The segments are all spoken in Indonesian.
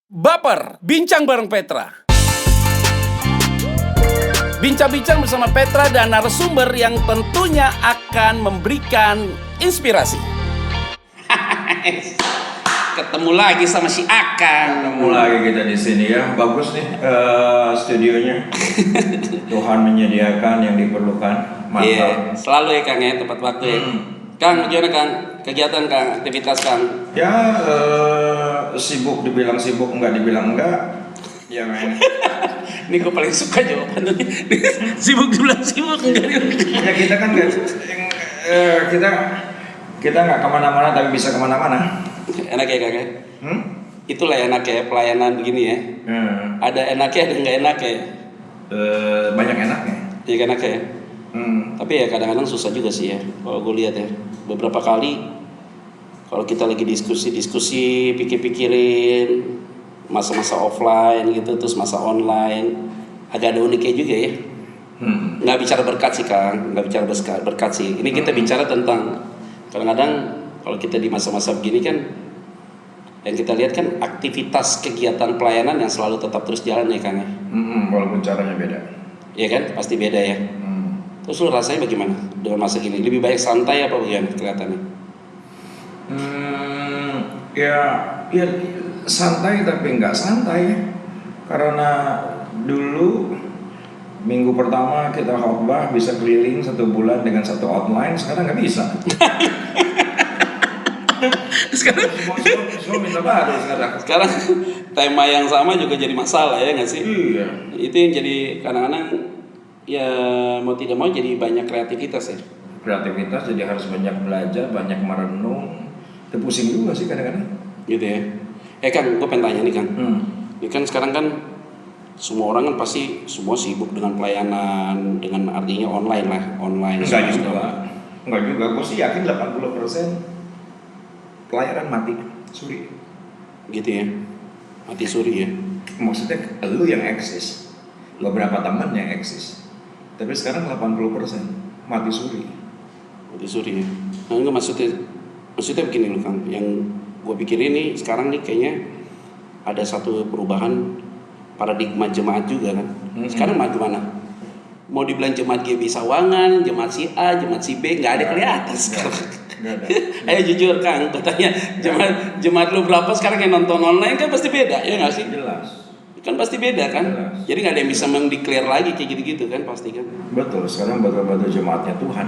Baper, bincang bareng Petra. Bincang-bincang bersama Petra dan narasumber yang tentunya akan memberikan inspirasi. Ketemu lagi sama si Akang. Ketemu lagi kita di sini ya. Bagus nih studionya. Tuhan menyediakan yang diperlukan. Mantap. Iya, selalu ya Kang ya, tepat waktu ya. Kang, gimana Kang? Kegiatan Kang, aktivitas Kang? Ya sibuk, dibilang sibuk, enggak dibilang enggak. Ya men. Ini gue paling suka jawabannya. Sibuk dibilang sibuk enggak? Ya kita kan nggak, kita nggak kemana-mana tapi bisa kemana-mana. Enak ya Kang ya? Itulah enaknya pelayanan begini ya. Ada enaknya, ada nggak enak ya? Banyak enaknya. Iya enak ya. Tapi ya kadang-kadang susah juga sih ya. Kalau gue lihat ya, beberapa kali kalau kita lagi diskusi, pikir-pikirin masa-masa offline gitu, terus masa online, agak ada uniknya juga ya. Nggak bicara berkat sih Kang, nggak bicara berkat sih. Ini kita bicara tentang kadang-kadang kalau kita di masa-masa begini kan, yang kita lihat kan aktivitas kegiatan pelayanan yang selalu tetap terus jalan ya Kang ya. Walaupun caranya beda. Iya kan, pasti beda ya. Terus lu rasanya bagaimana dengan masa gini? Lebih baik santai apa bagaimana kelihatannya? Ya santai tapi nggak santai. Karena dulu minggu pertama kita khotbah bisa keliling 1 bulan dengan 1 outline, sekarang nggak bisa. Sekarang Semua minta baru sekarang. Sekarang tema yang sama juga jadi masalah ya nggak sih? Iya. Itu yang jadi kadang-kadang ya mau tidak mau jadi banyak kreativitas ya. Kreativitas jadi harus banyak belajar, banyak merenung. Itu pusing juga sih kadang-kadang. Gitu ya. Kang, gue pengen tanya nih Kang. Ini kan sekarang kan semua orang kan pasti semua sibuk dengan pelayanan, dengan artinya online lah, online. Enggak juga. Gue sih yakin 80% pelayanan mati suri. Gitu ya. Mati suri ya. Maksudnya lu yang eksis, beberapa teman yang eksis. Tapi sekarang 80% mati suri. Mati suri ya. Nah, enggak maksudnya begini loh Kang, yang gue pikirin nih sekarang nih kayaknya ada satu perubahan paradigma jemaat juga kan. Sekarang mau gimana? Mau dibilang jemaat GB Sawangan, jemaat si A, jemaat si B, nggak ada kelihatan sekarang. Ayo jujur Kang, katanya jemaat lu berapa sekarang yang nonton online kan pasti beda ya nggak sih? Jelas. Kan pasti beda kan. Jelas. Jadi nggak ada yang bisa mendeklar lagi kayak gitu-gitu kan pasti kan. Betul. Sekarang betul-betul jemaatnya Tuhan.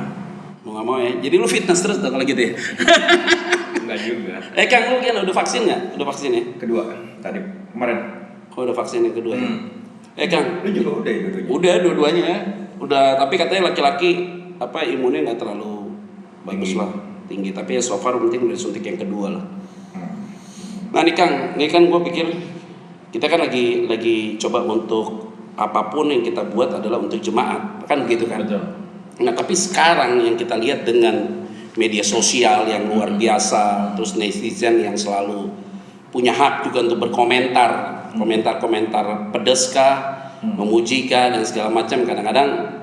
Mau nggak mau ya. Jadi lu fitness terus dong kalau gitu ya. Enggak juga. Kang lu kan udah vaksin nggak? Udah vaksin ya? Kedua tadi kemarin. Oh udah vaksin yang kedua. Kang. Lu juga udah ya dua-duanya? Udah dua-duanya. Udah tapi katanya laki-laki apa imunnya nggak terlalu bagus lah tinggi. Tapi ya so far penting udah suntik yang kedua lah. Nah nih Kang, ini kan gue pikir kita kan lagi coba untuk apapun yang kita buat adalah untuk jemaat, kan begitu kan? Betul. Nah tapi sekarang yang kita lihat dengan media sosial yang luar biasa, terus netizen yang selalu punya hak juga untuk berkomentar, komentar pedes kah, memuji kah dan segala macam. Kadang-kadang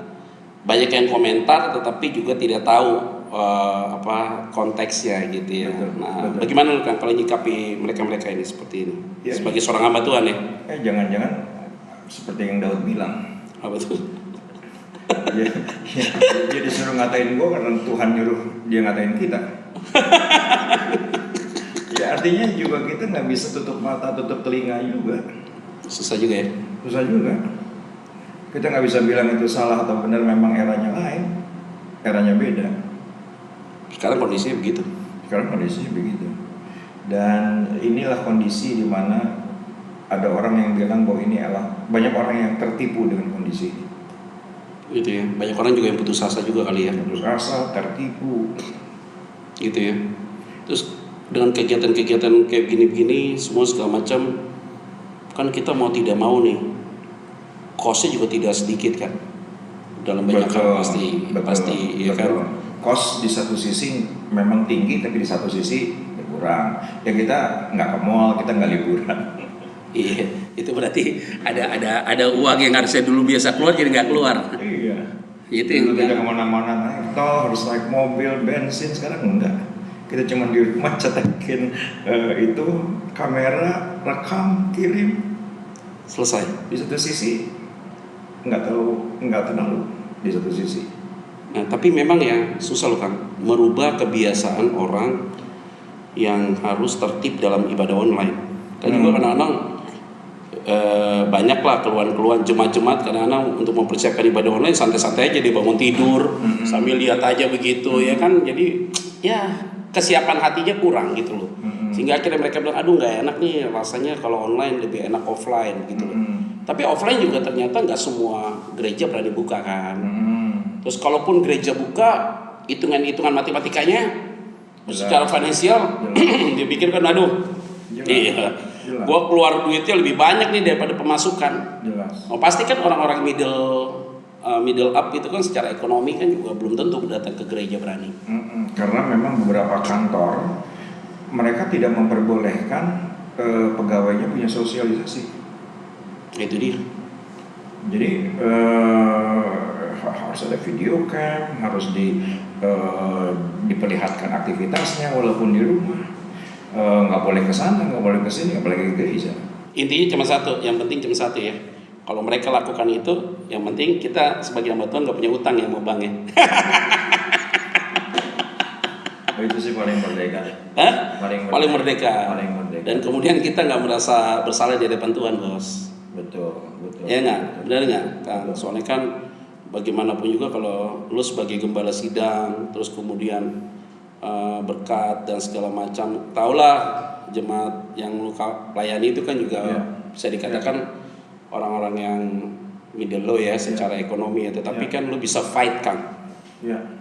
banyak yang komentar, tetapi juga tidak tahu konteksnya gitu ya. Betul, nah, betul. Bagaimana lu kan kalau nyikapi mereka ini seperti ini? Ya, sebagai seorang hamba Tuhan ya. Jangan-jangan seperti yang Daud bilang. Apa tuh? Dia disuruh ngatain gue karena Tuhan nyuruh dia ngatain kita. Ya artinya juga kita nggak bisa tutup mata, tutup telinga juga. Susah juga ya. Susah juga. Kita nggak bisa bilang itu salah atau benar, memang eranya lain, eranya beda. Sekarang kondisinya begitu. Sekarang kondisinya begitu. Dan inilah kondisi di mana ada orang yang bilang bahwa ini adalah, banyak orang yang tertipu dengan kondisi ini. Gitu ya. Banyak orang juga yang putus asa juga kali ya. Putus asa, tertipu. Gitu ya. Terus dengan kegiatan-kegiatan kayak begini-begini semua segala macam, kan kita mau tidak mau nih kosnya juga tidak sedikit kan dalam banyak hal pasti ya kan. Kos di satu sisi memang tinggi, tapi di satu sisi berkurang. Ya kita nggak ke mall, kita nggak liburan. Iya, itu berarti ada uang yang harusnya dulu biasa keluar jadi nggak keluar. Iya. Itu yang kita kemana-mana naik tol, harus naik mobil, bensin. Sekarang enggak. Kita cuma di rumah cetekin itu kamera, rekam, kirim. Selesai. Di satu sisi nggak terlalu di satu sisi. Nah, tapi memang ya susah loh Kang, merubah kebiasaan orang yang harus tertib dalam ibadah online. Kan juga kadang-kadang banyak lah keluhan-keluhan Jumat-Jumat kadang-kadang untuk mempersiapkan ibadah online santai-santai aja dia bangun tidur sambil lihat aja begitu ya kan, jadi ya kesiapan hatinya kurang gitu loh. Sehingga akhirnya mereka bilang aduh nggak enak nih rasanya kalau online lebih enak offline gitu loh. Tapi offline juga ternyata nggak semua gereja berani buka kan. Terus kalaupun gereja buka hitungan matematikanya secara finansial dia pikirkan aduh iya gua keluar duitnya lebih banyak nih daripada pemasukan. Jelas. Oh, pasti kan orang-orang middle up itu kan secara ekonomi kan juga belum tentu datang ke gereja berani. Karena memang beberapa kantor mereka tidak memperbolehkan pegawainya punya sosialisasi. Itu dia. Jadi harus ada video cam, harus diperlihatkan aktivitasnya walaupun di rumah. Nggak boleh ke sana, nggak boleh ke sini, apalagi ke gereja. Intinya cuma satu, yang penting cuma satu ya. Kalau mereka lakukan itu, yang penting kita sebagai hamba Tuhan nggak punya utang ya mau bang ya. Itu sih paling merdeka. Hah? Paling merdeka. Paling merdeka. Dan kemudian kita nggak merasa bersalah di hadapan Tuhan, bos. Betul. Ya nggak, benar nggak? Kan soalnya kan bagaimanapun juga kalau lu sebagai gembala sidang, terus kemudian berkat dan segala macam, taulah jemaat yang lu layani itu kan juga bisa dikatakan orang-orang yang middle low ya secara ekonomi ya, tetapi kan lu bisa fight kan.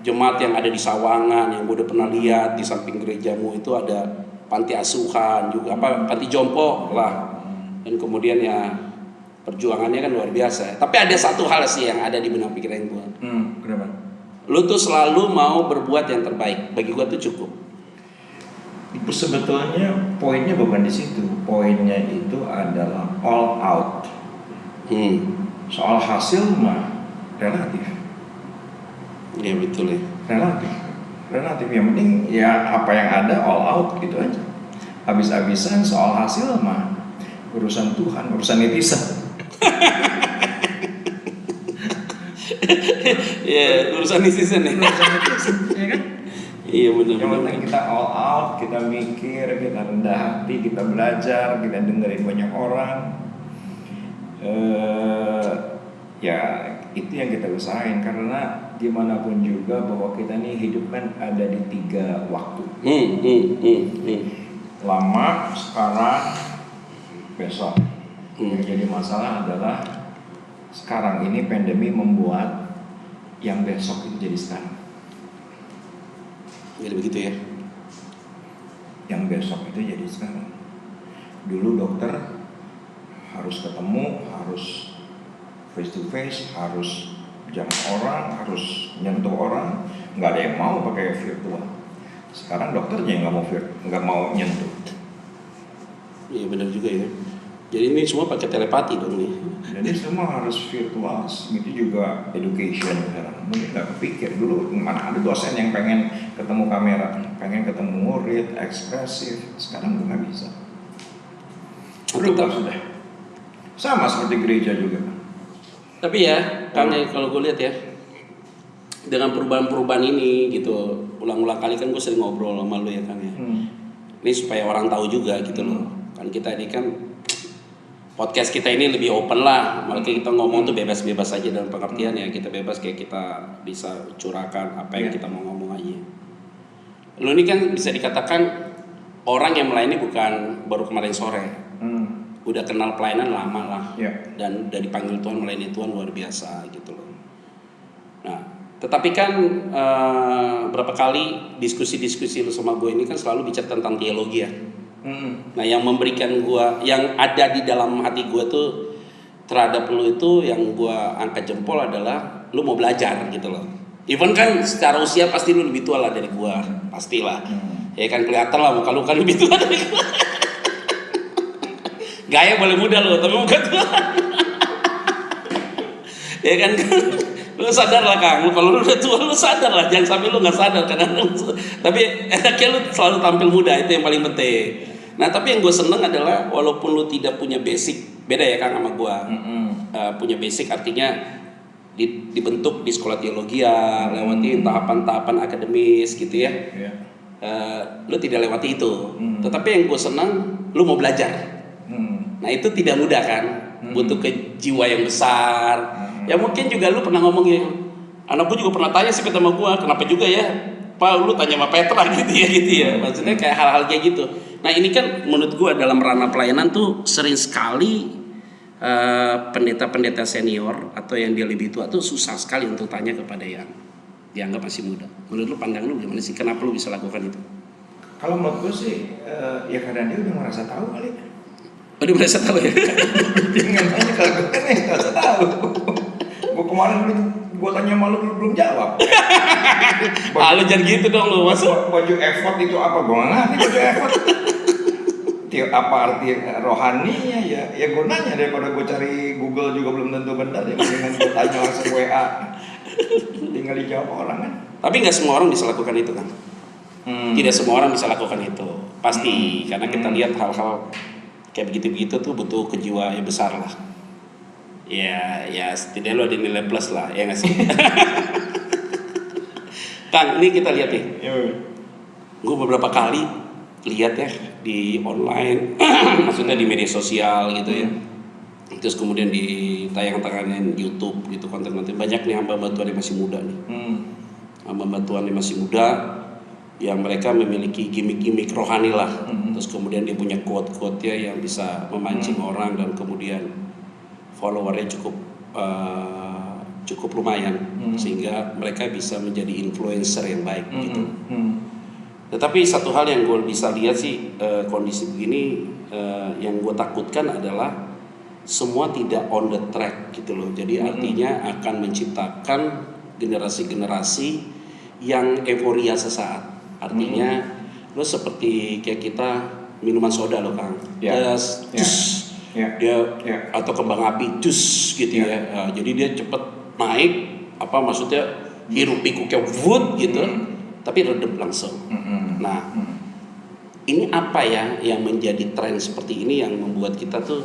Jemaat yang ada di Sawangan yang gue udah pernah lihat di samping gerejamu itu ada panti asuhan juga panti jompo lah, dan kemudian ya perjuangannya kan luar biasa. Tapi ada satu hal sih yang ada di benak pikiran gue. Kenapa? Lu tuh selalu mau berbuat yang terbaik. Bagi gua tuh cukup. Sebetulnya poinnya bukan di situ. Poinnya itu adalah all out. Soal hasil mah relatif. Iya betul ya. Relatif. Yang penting ya apa yang ada all out gitu aja. Habis-habisan soal hasil mah urusan Tuhan, urusan netizen. Ya, urusan netizen ya. Ya kan? Iya benar. Yang penting kita all out, kita mikir, kita rendah hati, kita belajar, kita dengerin banyak orang. Ya itu yang kita usahain, karena gimana pun juga bahwa kita nih hidup kan ada di 3 waktu. Lama, sekarang, besok. Yang jadi masalah adalah sekarang ini pandemi membuat yang besok itu jadi sekarang. Jadi begitu ya. Yang besok itu jadi sekarang. Dulu dokter harus ketemu, harus face to face, harus jangkau orang, harus nyentuh orang. Nggak ada yang mau pakai virtual. Sekarang dokternya yang nggak mau nyentuh. Iya benar juga ya. Jadi ini semua pakai telepati dong nih. Jadi semua harus virtual. Itu juga education sekarang. Mungkin nggak kepikir dulu mana ada dosen yang pengen ketemu kamera, pengen ketemu murid, ekspresif. Sekarang nggak bisa. Berubah sudah. Sama seperti gereja juga. Tapi ya, Kang, kalau gue lihat ya, dengan perubahan-perubahan ini gitu, ulang-ulang kali kan gue sering ngobrol sama lu ya Kang ya. Ini supaya orang tahu juga gitu loh. Kan kita ini kan podcast kita ini lebih open lah, makanya kita ngomong tuh bebas-bebas aja dalam pengertian ya, kita bebas kayak kita bisa curahkan apa yang kita mau ngomong aja. Lu ini kan bisa dikatakan orang yang melayani bukan baru kemarin sore, udah kenal pelayanan lama lah, dan udah dipanggil Tuhan melayani Tuhan luar biasa gitu loh. Nah, tetapi kan berapa kali diskusi-diskusi lu sama gue ini kan selalu bicara tentang teologi ya. Nah yang memberikan gua, yang ada di dalam hati gua tuh terhadap lu itu yang gua angkat jempol adalah lu mau belajar gitu loh. Even kan secara usia pasti lu lebih tua lah dari gua, pastilah. Ya kan kelihatan lah muka lu kan lebih tua dari gua. Gaya boleh muda lu, tapi muka tua. Ya kan lu sadar lah Kang, kalau lu udah tua lu sadar lah, jangan sampai lu nggak sadar kadang-kadang. Tapi enaknya lu selalu tampil muda, itu yang paling penting. Nah tapi yang gue seneng adalah walaupun lu tidak punya basic, beda ya Kang sama gue. Punya basic artinya dibentuk di sekolah teologi ya, lewati tahapan-tahapan akademis gitu ya. Lu tidak lewati itu. Tetapi yang gue senang, lu mau belajar. Nah itu tidak mudah kan, butuh jiwa yang besar. Ya mungkin juga lu pernah ngomong ya, anak gue juga pernah tanya sih sama gue, kenapa juga ya Pak lu tanya sama Petra gitu ya. Maksudnya kayak hal-hal kayak gitu. Nah ini kan menurut gue dalam ranah pelayanan tuh sering sekali pendeta-pendeta senior atau yang dia lebih tua tuh susah sekali untuk tanya kepada yang dianggap masih muda. Menurut lu pandang lu gimana sih, kenapa lu bisa lakukan itu? Kalau menurut gue sih ya karena dia udah merasa tahu kali. Oh dia merasa tahu ya? Jangan tanya kalau gue kan yang merasa tahu. Gue kemarin gue tanya sama lu belum jawab. Lu jangan gitu dong lu, masuk. Baju effort itu apa? Gue nggak ngerti baju effort. Apa arti rohaninya ya gue nanya daripada gue cari Google juga belum tentu benar ya, dengan gue tanya langsung WA tinggal dijawab orang kan. Tapi nggak semua orang bisa lakukan itu kan. Tidak semua orang bisa lakukan itu pasti, karena kita lihat hal-hal kayak begitu-begitu tuh butuh kejiwaan yang besar lah. Ya setidaknya lo ada nilai plus lah, ya nggak sih? Kang, ini kita lihat nih. Gue beberapa kali lihat ya di online, maksudnya di media sosial gitu ya. Terus kemudian di tayangan-tayangan YouTube gitu, konten-konten banyak nih hamba Tuhan yang masih muda nih. Hamba Tuhan yang masih muda yang mereka memiliki gimmick-gimmick rohani lah. Terus kemudian dia punya quote-quote ya yang bisa memancing orang dan kemudian followernya cukup lumayan sehingga mereka bisa menjadi influencer yang baik gitu. Tetapi satu hal yang gue bisa lihat sih kondisi begini yang gue takutkan adalah semua tidak on the track gitu loh. Jadi artinya akan menciptakan generasi-generasi yang euforia sesaat. Artinya lo seperti kayak kita minuman soda loh Kang. Atau kembang api jus gitu ya. Jadi dia cepet naik, maksudnya hirup pikuk kayak wood gitu, tapi redep langsung. Nah, ini apa ya yang menjadi tren seperti ini yang membuat kita tuh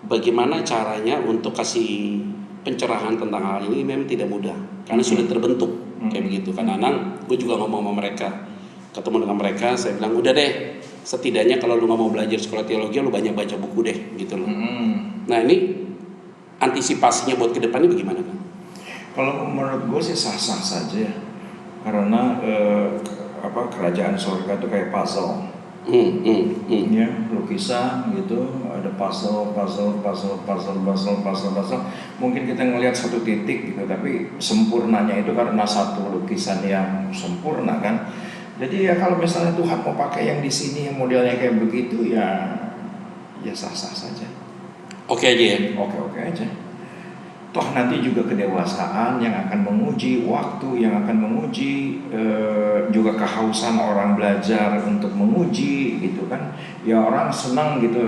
bagaimana caranya untuk kasih pencerahan tentang hal ini memang tidak mudah karena sudah terbentuk kayak begitu. Kadang-kadang gue juga ngomong sama mereka, ketemu dengan mereka, saya bilang udah deh, setidaknya kalau lu nggak mau belajar sekolah teologi, lu banyak baca buku deh gitu loh. Nah ini antisipasinya buat kedepannya bagaimana kan? Kalau menurut gue sih sah-sah saja ya. Karena kerajaan surga itu kayak puzzle. Ya, lukisan gitu, ada puzzle. Mungkin kita ngelihat satu titik gitu, tapi sempurnanya itu karena satu lukisan yang sempurna kan. Jadi ya kalau misalnya Tuhan mau pakai yang di sini yang modelnya kayak begitu ya sah-sah saja. Oke aja ya. Oke aja. Toh nanti juga kedewasaan yang akan menguji, waktu yang akan menguji, juga kehausan orang belajar untuk menguji gitu kan. Ya orang senang gitu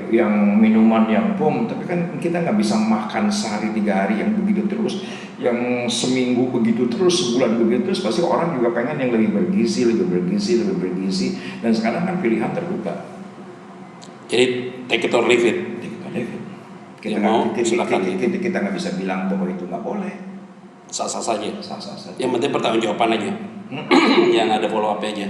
yang minuman yang tapi kan kita nggak bisa makan sehari 3 hari yang begitu terus, yang seminggu begitu terus, sebulan begitu terus, pasti orang juga pengen yang lebih bergizi. Dan sekarang kan pilihan terbuka. Jadi take it or leave it. Kita nggak bisa bilang bahwa itu nggak boleh. Sah-sah saja. Yang penting pertanggungjawaban aja. Yang ada follow up aja.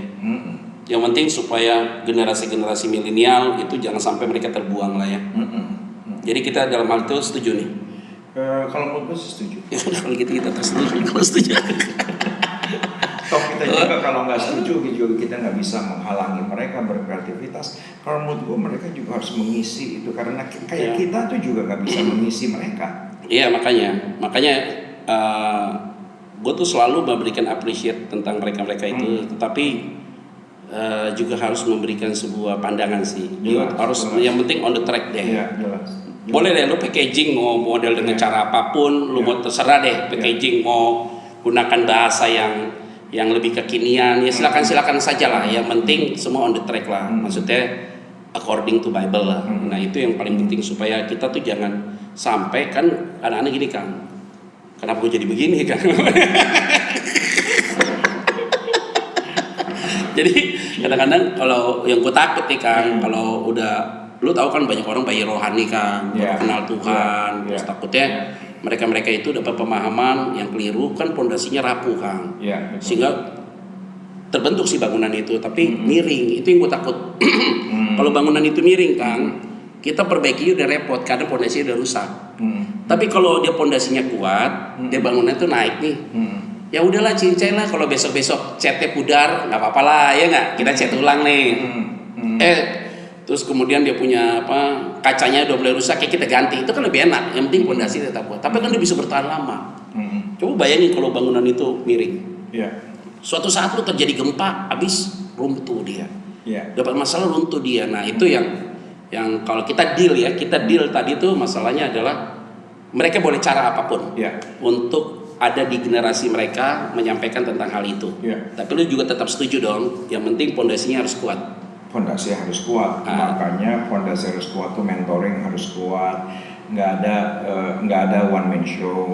Yang penting supaya generasi milenial itu jangan sampai mereka terbuang lah ya. Jadi kita dalam hal itu setuju nih. Kalau menurut gue setuju. Ya kalau gitu kita tersetuju. Kalau setuju. Toh kita juga kalau nggak setuju juga kita nggak bisa menghalangi mereka berkreativitas. Kalau menurut gue mereka juga harus mengisi itu karena kayak kita tuh juga nggak bisa mengisi mereka. Iya makanya gue tuh selalu memberikan appreciate tentang mereka itu, tetapi juga harus memberikan sebuah pandangan sih. Jelas. Yang penting on the track deh. Iya, jelas. Boleh deh lu packaging mau model dengan cara apapun, lu mau terserah deh packaging mau gunakan bahasa yang lebih kekinian, ya silakan saja lah. Yang penting semua on the track lah. Maksudnya according to Bible lah. Nah itu yang paling penting supaya kita tuh jangan sampai kan anak-anak gini kan. Kenapa gue jadi begini kan? Jadi kadang-kadang kalau yang gue takut nih Kang, kalau udah lu tahu kan banyak orang bayi rohani kan, baru kenal Tuhan, terus takutnya mereka itu dapat pemahaman yang keliru kan, pondasinya rapuh Kang, sehingga terbentuk si bangunan itu tapi miring. Itu yang gue takut. Kalau bangunan itu miring Kang, kita perbaiki udah repot karena pondasinya udah rusak. Tapi kalau dia pondasinya kuat, dia bangunan itu naik nih. Ya udahlah cincin lah, kalau besok-besok catnya pudar nggak apa-apa lah, ya nggak, kita cat ulang nih. Terus kemudian dia punya kacanya udah mulai rusak, kayak kita ganti, itu kan lebih enak. Yang penting pondasi tetap kuat, tapi kan dia bisa bertahan lama. Coba bayangin kalau bangunan itu miring. Suatu saat lu terjadi gempa, habis runtuh dia. Dapat masalah runtuh dia. Nah itu yang kalau kita deal tadi tuh masalahnya adalah mereka boleh cara apapun untuk ada di generasi mereka menyampaikan tentang hal itu. Tapi lu juga tetap setuju dong, yang penting pondasinya harus kuat. Fondasi harus kuat, makanya fondasi harus kuat tuh mentoring harus kuat. Nggak ada one man show.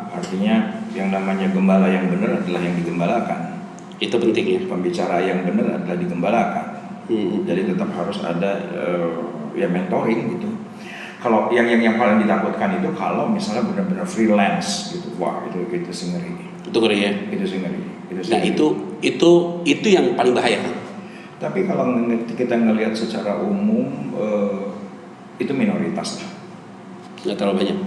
Artinya yang namanya gembala yang benar adalah yang digembalakan. Itu penting ya. Pembicara yang benar adalah digembalakan. Jadi tetap harus ada ya mentoring gitu. Kalau yang paling ditakutkan itu kalau misalnya benar-benar freelance gitu, wah itu sih ngeri. Itu ngeri ya. Itu sih ngeri. Nah itu yang paling bahaya kan. Tapi kalau kita ngelihat secara umum itu minoritas lah. Nggak terlalu banyak.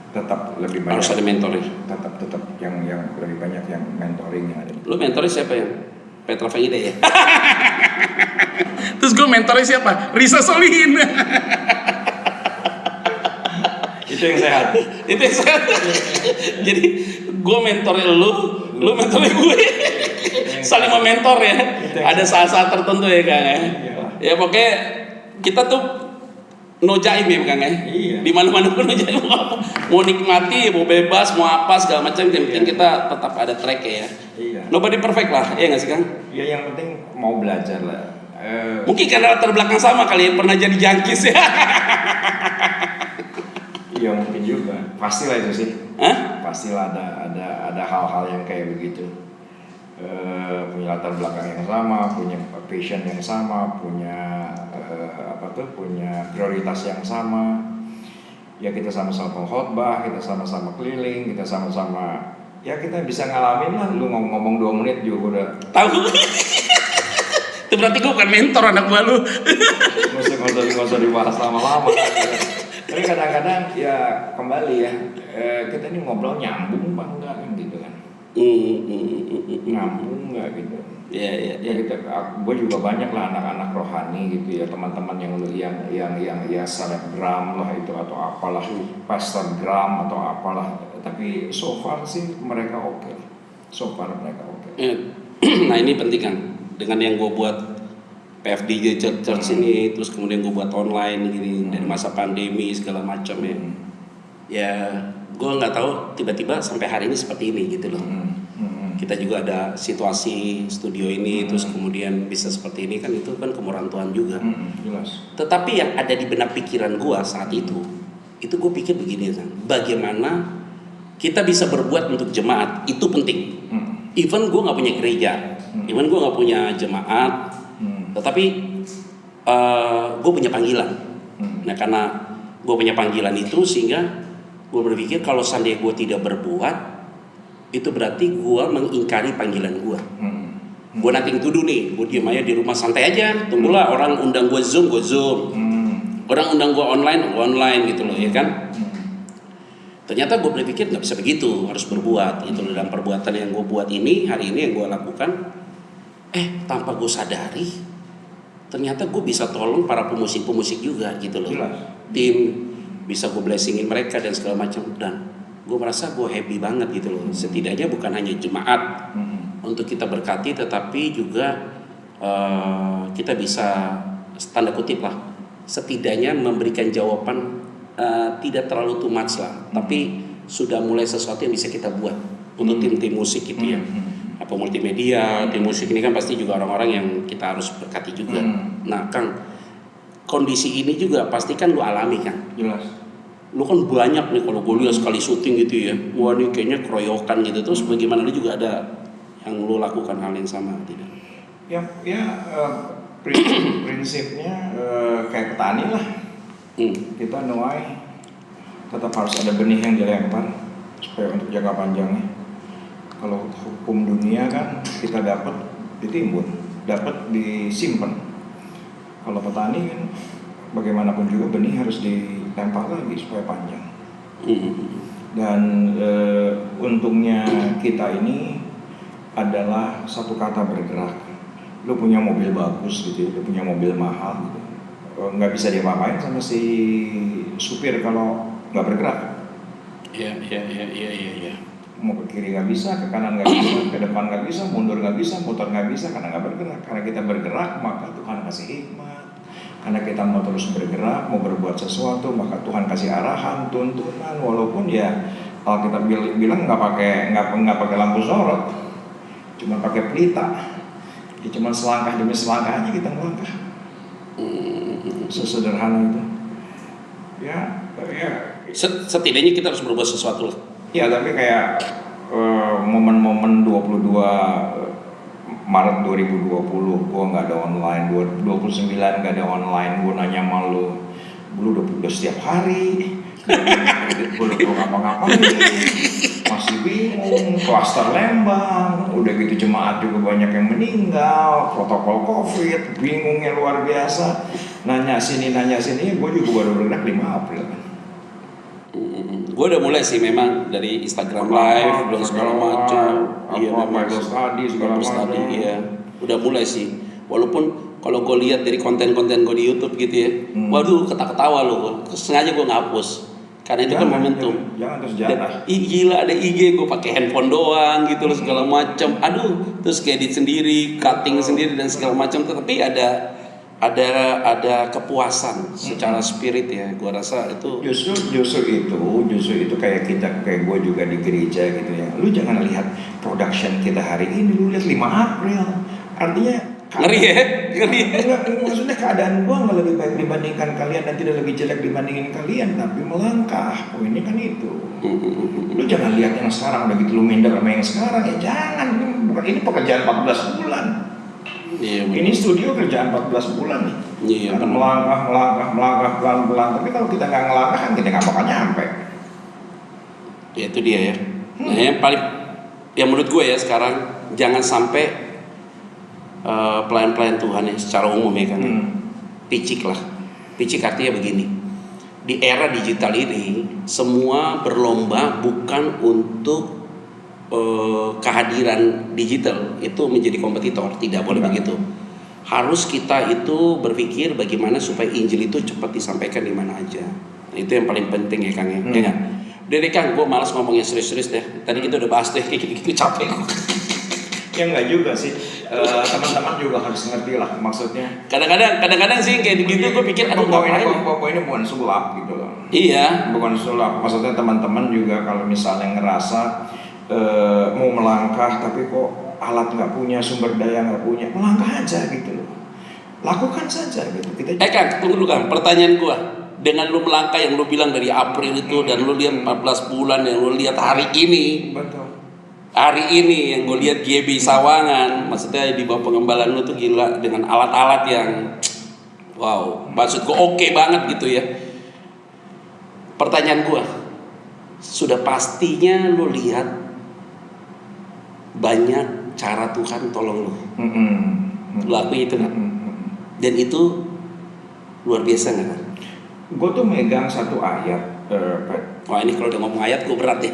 Tetap lebih banyak. Harus ada mentoring. Tetap yang lebih banyak yang mentoring yang ada. Lu mentoring siapa ya? Petra Fahida ya. Terus gue mentoring siapa? Risa Solihin. Itu yang sehat. Jadi gue mentorin lu mentorin gue. Saling mementor ya. Ada saat-saat tertentu ya Kang ya. Ya pokoknya kita tuh no jaim ya Kang ya. Di mana-mana pun no jaim, mau nikmati, mau bebas, mau apa segala macam, yang penting kita tetap ada track ya. Nobody perfect lah, ya nggak sih Kang? Ya yang penting mau belajar lah. Mungkin karena latar belakang sama kali ya, pernah jadi jangkis ya. Iya mungkin juga, pastilah itu sih. Pastilah ada hal-hal yang kayak begitu. Punya latar belakang yang sama, punya passion yang sama, punya punya prioritas yang sama. Ya kita sama-sama pengkhotbah, kita sama-sama keliling, kita sama-sama ya kita bisa ngalamin lah. Lu ngomong 2 menit juga udah tahu. Itu berarti gue bukan mentor anak buah lu. Nggak usah dibahas lama-lama. Tapi kadang-kadang ya kembali ya, kita ini ngobrol nyambung apa enggak kan gitu kan. Nyambung enggak gitu. Ya gue juga banyak lah anak-anak rohani gitu ya, teman-teman yang ya selebgram lah itu atau apalah, pastorgram atau apalah. Tapi so far sih mereka oke. Nah ini penting kan, dengan yang gue buat PFDJ Church ini, terus kemudian gue buat online gini dari masa pandemi segala macam ya. Ya gue nggak tahu tiba-tiba sampai hari ini seperti ini gitu loh. Kita juga ada situasi studio ini, terus kemudian bisa seperti ini kan, itu kan kemurahan Tuhan juga. Jelas. Tetapi yang ada di benak pikiran gue saat itu gue pikir begini kan, bagaimana kita bisa berbuat untuk jemaat itu penting. Even gue nggak punya gereja, even gue nggak punya jemaat, tetapi gue punya panggilan. Nah karena gue punya panggilan itu, sehingga gue berpikir kalau seandainya gue tidak berbuat, itu berarti gue mengingkari panggilan gue. Gue nothing to do nih, gue diem aja di rumah santai aja, tunggulah orang undang gue zoom, orang undang gue online gitu loh ya kan. Ternyata gue berpikir nggak bisa begitu, harus berbuat gitu loh. Dan perbuatan yang gue buat ini hari ini yang gue lakukan, tanpa gue sadari ternyata gue bisa tolong para pemusik juga gitu loh. Tim bisa gue blessingin mereka dan segala macam, dan gue merasa gue happy banget gitu loh. Setidaknya bukan hanya jemaat untuk kita berkati, tetapi juga kita bisa tanda kutip lah, setidaknya memberikan jawaban tidak terlalu too much lah, tapi sudah mulai sesuatu yang bisa kita buat untuk tim-tim musik gitu ya. Apa multimedia, tim musik ini kan pasti juga orang-orang yang kita harus berkati juga. Nah Kang, kondisi ini juga pasti kan lu alami kan? Jelas. Lu kan banyak nih kalau gue lihat sekali syuting gitu ya, wah ini kayaknya keroyokan gitu. Terus bagaimana lu juga ada yang lu lakukan hal yang sama tidak? Ya, prinsipnya kayak petani lah. Kita nuai tetap harus ada benih yang dilempar supaya untuk jangka panjangnya. Kalau hukum dunia kan kita dapat ditimbun, dapat disimpan. Kalau petani kan bagaimanapun juga benih harus dilempar lagi supaya panjang. Dan untungnya kita ini adalah satu kata bergerak. Lu punya mobil bagus gitu, lu punya mobil mahal gitu, nggak bisa diapa-apain sama si supir kalau nggak bergerak. Iya. Mau ke kiri nggak bisa, ke kanan nggak bisa, ke depan nggak bisa, mundur nggak bisa, motor nggak bisa karena nggak bergerak. Karena kita bergerak maka Tuhan kasih hikmat. Karena kita mau terus bergerak, mau berbuat sesuatu, maka Tuhan kasih arahan, tuntunan. Walaupun ya kalau kita bilang nggak pakai lampu sorot, cuma pakai pelita. Ya cuma selangkah demi selangkah aja kita melangkah. Sesederhana itu. Ya. Setidaknya kita harus berbuat sesuatu lah. Ya tapi kayak momen-momen 22 Maret 2020 gue nggak ada online, 29 nggak ada online, gue nanya malu, lu udah setiap hari, gue udah ngapa-ngapain, masih bingung, klaster Lembang, udah gitu jemaat juga banyak yang meninggal, protokol COVID, bingungnya luar biasa, nanya sini, gue juga baru bergerak 5 April kan. Gue udah mulai sih memang dari Instagram Live dan segala macam. Iya, Bible study segala macam. Iya, udah mulai sih. Walaupun kalau gue lihat dari konten-konten gue di YouTube gitu ya, waduh ketawa lo, sengaja gue ngapus. Karena itu kan momentum. Jangan terus jalan. Gila ada IG gue pakai handphone doang gitu loh segala macam. Aduh, terus edit sendiri, cutting sendiri dan segala macam. Tapi ada kepuasan secara spirit ya, gue rasa itu justru itu kayak gue juga di gereja gitu ya. Lu jangan lihat production kita hari ini, lu lihat 5 April, artinya ngeri. Maksudnya keadaan gua nggak lebih baik dibandingkan kalian dan tidak lebih jelek dibandingin kalian, tapi melangkah. Poinnya kan itu. Lu jangan lihat yang sekarang udah gitu lu minder sama yang sekarang ya, jangan. Ini pekerjaan 14 bulan. Iya, ini studio kerjaan 14 bulan nih. Iya, melangkah pelan-pelan. Tapi kalau kita nggak ngelangkah kan kita nggak bakal nyampe. Ya itu dia ya. Nah, yang menurut gue ya sekarang jangan sampai pelayan-pelayan Tuhan ya secara umum ya kan. Picik lah. Picik artinya begini. Di era digital ini semua berlomba bukan untuk kehadiran digital itu menjadi kompetitor, tidak boleh begitu. Harus kita itu berpikir bagaimana supaya Injil itu cepat disampaikan di mana aja. Nah, itu yang paling penting ya Kang ya. Ya Dede Kang, gue malas ngomongnya serius-serius deh. Tadi kita udah bahas deh kayak gitu capek. Ya enggak juga sih. Teman-teman juga harus ngerti lah maksudnya. Kadang-kadang sih kayak gitu gue pikir aduh ngapain. Ini bukan sulap gitu loh. Iya. Bukan sulap. Maksudnya teman-teman juga kalau misalnya ngerasa mau melangkah tapi kok alat nggak punya, sumber daya nggak punya, melangkah aja gitu loh, lakukan saja gitu. Kang, tunggu dulu Kang, pertanyaan gua, dengan lu melangkah yang lu bilang dari April itu dan lu lihat 14 bulan yang lu lihat hari ini, betul, hari ini yang gue lihat GB Sawangan, maksudnya di bawah pengembalaan lu tuh gila dengan alat-alat yang wow, maksud gua oke banget gitu ya. Pertanyaan gua, sudah pastinya lu lihat banyak cara Tuhan tolong lu. Lu akui itu kan? Dan itu luar biasa nggak kan? Gue tuh megang satu ayat. Wah ini kalau udah ngomong ayat gue berat ya.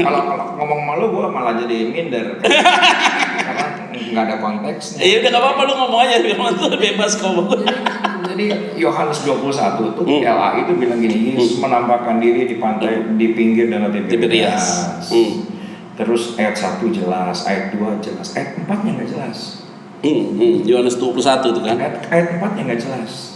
Kalau ngomong malu gue malah jadi minder. Karena nggak ada konteksnya. Iya udah nggak apa-apa lu ngomong aja, tuh bebas ngomong. Jadi Yohanes 21 tuh LA itu bilang gini, Yesus menampakkan diri di pantai di pinggir danau Tiberias. Terus ayat 1 jelas, ayat 2 jelas, ayat 4-nya nggak jelas. Yohanes 21 itu kan. Ayat 4-nya nggak jelas.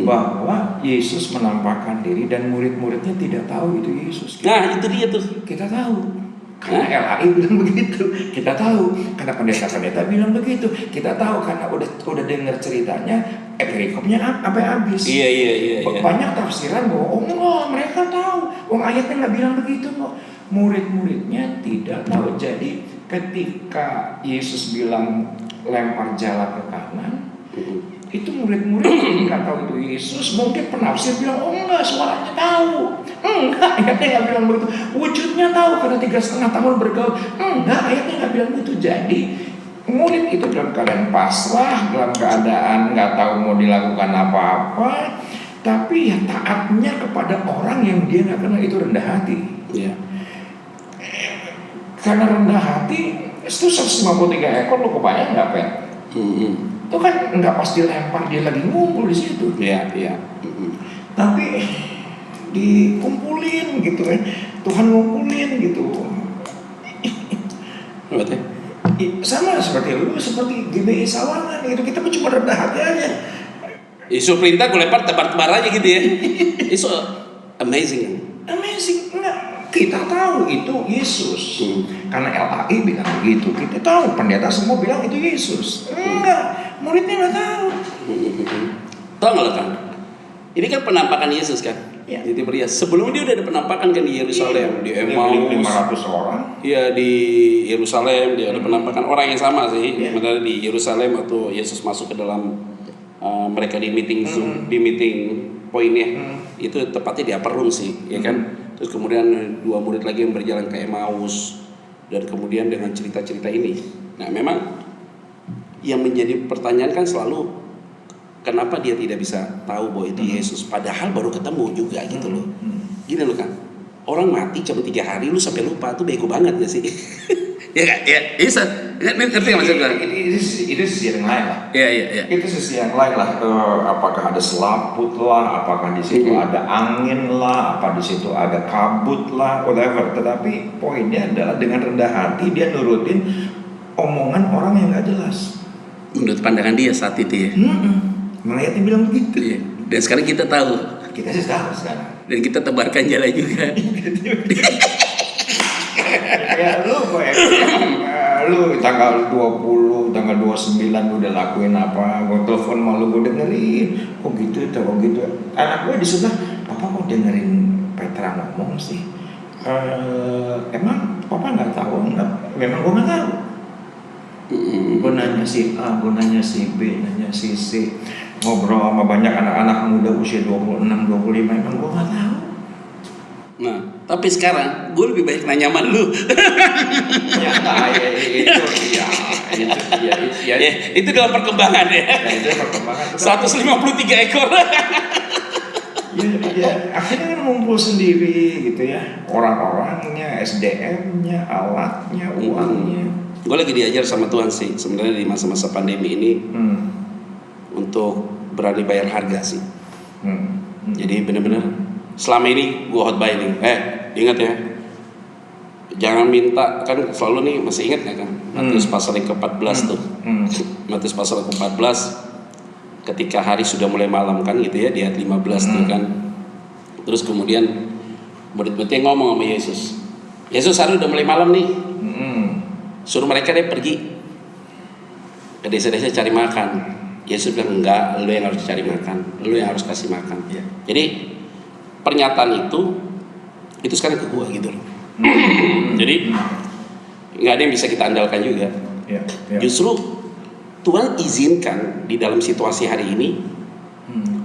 Bahwa Yesus menampakkan diri dan murid-muridnya tidak tahu itu Yesus. Nah itu dia tuh. Kita tahu. Karena LAI bilang begitu, kita tahu. Karena pendeta-pendeta bilang begitu, kita tahu. Karena udah dengar ceritanya, perikopnya sampai habis. Iya. Banyak tafsiran bahwa mereka tahu. Ayatnya nggak bilang begitu kok. murid-muridnya tidak tahu. Jadi ketika Yesus bilang lempar jala ke kanan, itu murid-murid nggak tahu itu Yesus. Mungkin penafsir bilang, oh enggak, suaranya tahu. Enggak, ayatnya nggak bilang begitu. Wujudnya tahu karena 3,5 tahun bergaul. Enggak, ayatnya nggak bilang begitu. Jadi murid itu dalam keadaan pasrah, dalam keadaan nggak tahu mau dilakukan apa-apa, tapi ya taatnya kepada orang yang dia nggak kenal, itu rendah hati. Ya. Karena rendah hati, itu 153 ekor, lo kebayang nggak, Pak? Itu kan nggak pas dilempar, dia lagi ngumpul di situ. Iya. Tapi dikumpulin gitu kan, Tuhan ngumpulin gitu. Berarti? Sama seperti lu, seperti GBI Sawangan gitu, kita cuma rendah hati aja. Isu perintah gue lempar tebar-tebar aja gitu ya. Itu amazing. Amazing, enggak. Kita tahu itu Yesus. Karena LAI bilang begitu. Kita tahu, pendeta semua bilang itu Yesus. Enggak, muridnya nggak tahu. Tahu nggak kan? Ini kan penampakan Yesus kan? Ya. Di Tiberias. Sebelum dia udah ada penampakan kan di Yerusalem, di Emmaus. 500 orang. Iya, di Yerusalem dia ada penampakan orang yang sama sih. Ya. Sebenarnya di Yerusalem waktu Yesus masuk ke dalam mereka di meeting Zoom, di meeting poinnya. Itu tepatnya di upper room sih, ya kan? Terus kemudian 2 murid lagi yang berjalan ke Emmaus, dan kemudian dengan cerita-cerita ini. Nah, memang yang menjadi pertanyaan kan selalu kenapa dia tidak bisa tahu bahwa itu Yesus, padahal baru ketemu juga gitu loh. Gini loh kan, orang mati cuma 3 hari lu sampai lupa, tuh bego banget gak sih? Ya kan? Ya, bisa. Ngerti nggak maksud gue? Itu sisi yang lain lah. Iya. Itu sisi yang lain lah. Apakah ada selaput lah, apakah di situ ada angin lah, apa di situ ada kabut lah, whatever. Tetapi poinnya adalah dengan rendah hati dia nurutin omongan orang yang nggak jelas. Menurut pandangan dia saat itu ya. Melayati bilang begitu. Iya. Dan sekarang kita tahu. Kita sih tahu sekarang. Dan kita tebarkan jala juga. Ya lu tanggal 20, tanggal 29 udah lakuin apa? Gue telepon malu, gue dengerin. Oh gitu, oh gitu. Anak gue di sebelah, papa kok dengerin Petra ngomong sih? Emang papa nggak tahu? Enggak, memang gue nggak tahu. Gue nanya si A, gue nanya si B, nanya si C, ngobrol sama banyak anak-anak muda usia 26, 25, emang gue nggak tahu. Nah, tapi sekarang gue lebih baik nanya sama lu. Itu dalam perkembangan ya. Itu perkembangan. 153 ekor. Ya, akhirnya kan ngumpul sendiri gitu ya. Orang-orangnya, SDM-nya, alatnya, uangnya. Gue lagi diajar sama Tuhan sih sebenarnya di masa-masa pandemi ini untuk berani bayar harga sih. Jadi benar-benar selama ini gue hot buy nih. Ingat ya, jangan minta, kan selalu nih masih ingat ya kan Matius pasal yang ke-14 tuh. Matius pasal ke-14 ketika hari sudah mulai malam kan gitu ya, di ayat 15 tuh kan. Terus kemudian murid-muridnya ngomong sama Yesus. Yesus, hari udah mulai malam nih. Suruh mereka deh pergi ke desa-desa cari makan. Yesus bilang enggak, lu yang harus cari makan, lu yang harus kasih makan. Jadi pernyataan itu sekarang ke gua gitu loh. Jadi nggak ada yang bisa kita andalkan juga. Justru Tuhan izinkan di dalam situasi hari ini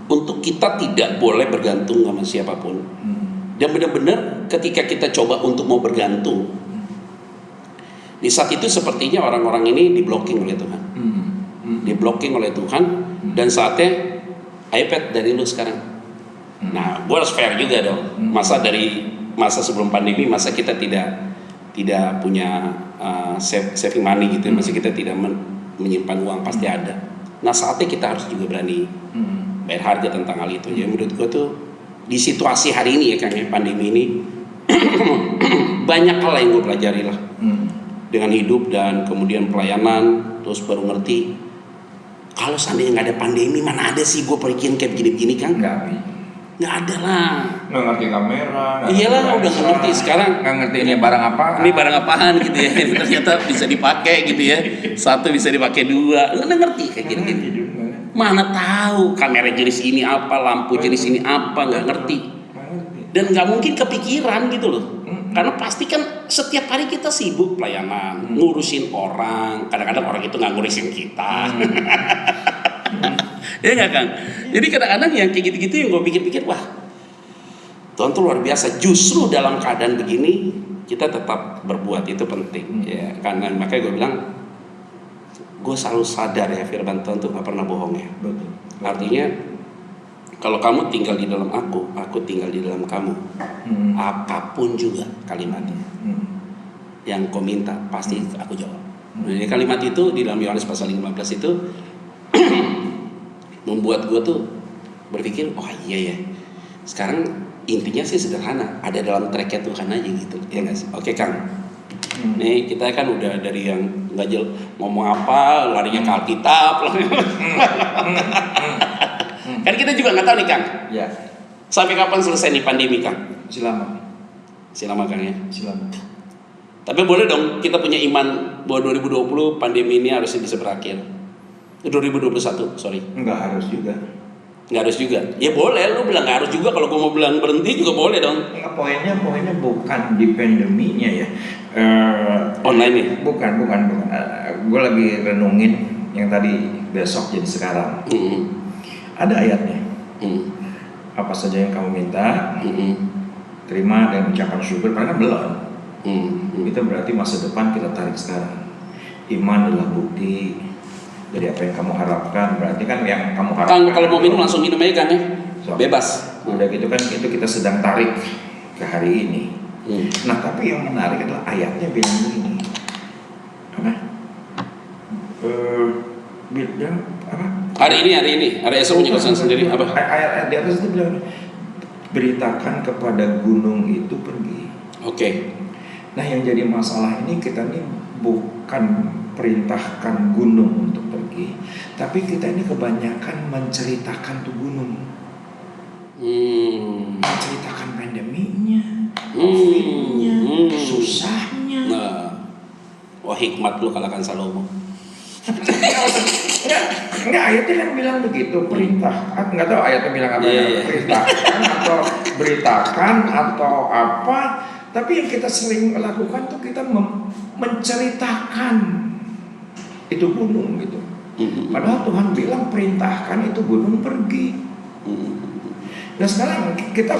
untuk kita tidak boleh bergantung sama siapapun. Dan benar-benar ketika kita coba untuk mau bergantung, di saat itu sepertinya orang-orang ini diblocking oleh Tuhan. Diblocking oleh Tuhan, dan saatnya iPad dari lu sekarang. Nah, gue harus fair juga dong. Masa sebelum pandemi, masa kita tidak punya saving money gitu, masa kita tidak menyimpan uang, pasti ada. Nah, saatnya kita harus juga berani bayar harga tentang hal itu. Jadi menurut gue tuh di situasi hari ini ya Kang, pandemi ini banyak hal yang gue pelajari lah dengan hidup dan kemudian pelayanan. Terus baru ngerti kalau seandainya nggak ada pandemi, mana ada sih gue perikin kayak begini-begini kan? Nggak ada lah. Nggak ngerti kamera. Iyalah, udah nggak ngerti sekarang. Nggak ngerti ini barang apa. Ini barang apaan gitu ya? Ini ternyata bisa dipakai gitu ya. Satu bisa dipakai 2. Nggak ngerti kayak gini. Mana tahu kamera jenis ini apa, lampu jenis ini apa, nggak ngerti. Dan nggak mungkin kepikiran gitu loh. Karena pasti kan setiap hari kita sibuk pelayanan, ngurusin orang. Kadang-kadang orang itu nggak ngurusin kita. Ya nggak Kang? Jadi kadang-kadang yang kayak gitu-gitu yang gue pikir-pikir, wah Tuhan tuh luar biasa. Justru dalam keadaan begini kita tetap berbuat itu penting. Ya, karena makanya gue bilang, gue selalu sadar ya firman Tuhan tuh nggak pernah bohong ya. Betul. Artinya kalau kamu tinggal di dalam aku tinggal di dalam kamu. Apapun juga kalimatnya yang kau minta pasti aku jawab. Jadi kalimat itu di dalam Yohanes pasal 15 itu membuat gue tuh berpikir, oh iya ya. Sekarang intinya sih sederhana, ada dalam tracknya Tuhan aja gitu, ya nggak sih? Oke Kang. Nih kita kan udah dari yang nggak ngomong apa, larinya ke Alkitab. Kan kita juga nggak tahu nih Kang. Ya. Sampai kapan selesai nih pandemi Kang? Silama Kang ya. silama. Tapi boleh dong kita punya iman bahwa 2020 pandemi ini harusnya bisa berakhir. 2021, sorry. Enggak harus juga. Nggak harus juga. Ya boleh, lu bilang nggak harus juga. Kalau gue mau bilang berhenti juga boleh dong. Enggak, poinnya bukan di pandeminya ya. Online nih. Bukan. Gue lagi renungin yang tadi besok jadi sekarang. Ada ayatnya. Apa saja yang kamu minta, terima dan ucapan syukur. Karena belum. Itu berarti masa depan kita tarik sekarang. Iman adalah bukti dari apa yang kamu harapkan. Berarti kan yang kamu harapkan. Kang, kalau mau minum langsung minum aja kan ya. Bebas. Udah gitu kan itu kita sedang tarik ke hari ini. Nah tapi yang menarik adalah ayatnya bilang begini. Apa? Bilang apa? Hari ini, hari esok punya kesan sendiri apa? Ayat di atas itu bilang beritakan kepada gunung itu pergi. Oke. Nah yang jadi masalah ini kita nih bukan perintahkan gunung untuk pergi, tapi kita ini kebanyakan menceritakan tuh gunung, menceritakan pandeminya, COVID-nya, susahnya. Nah, wah hikmat lu kalahkan Salomo. Enggak, ayatnya kan bilang begitu, perintahkan, nggak tahu ayatnya bilang apa, perintahkan atau beritakan atau apa, tapi yang kita sering lakukan tuh kita menceritakan itu gunung gitu. Padahal Tuhan bilang perintahkan itu gunung pergi. Dan sekarang kita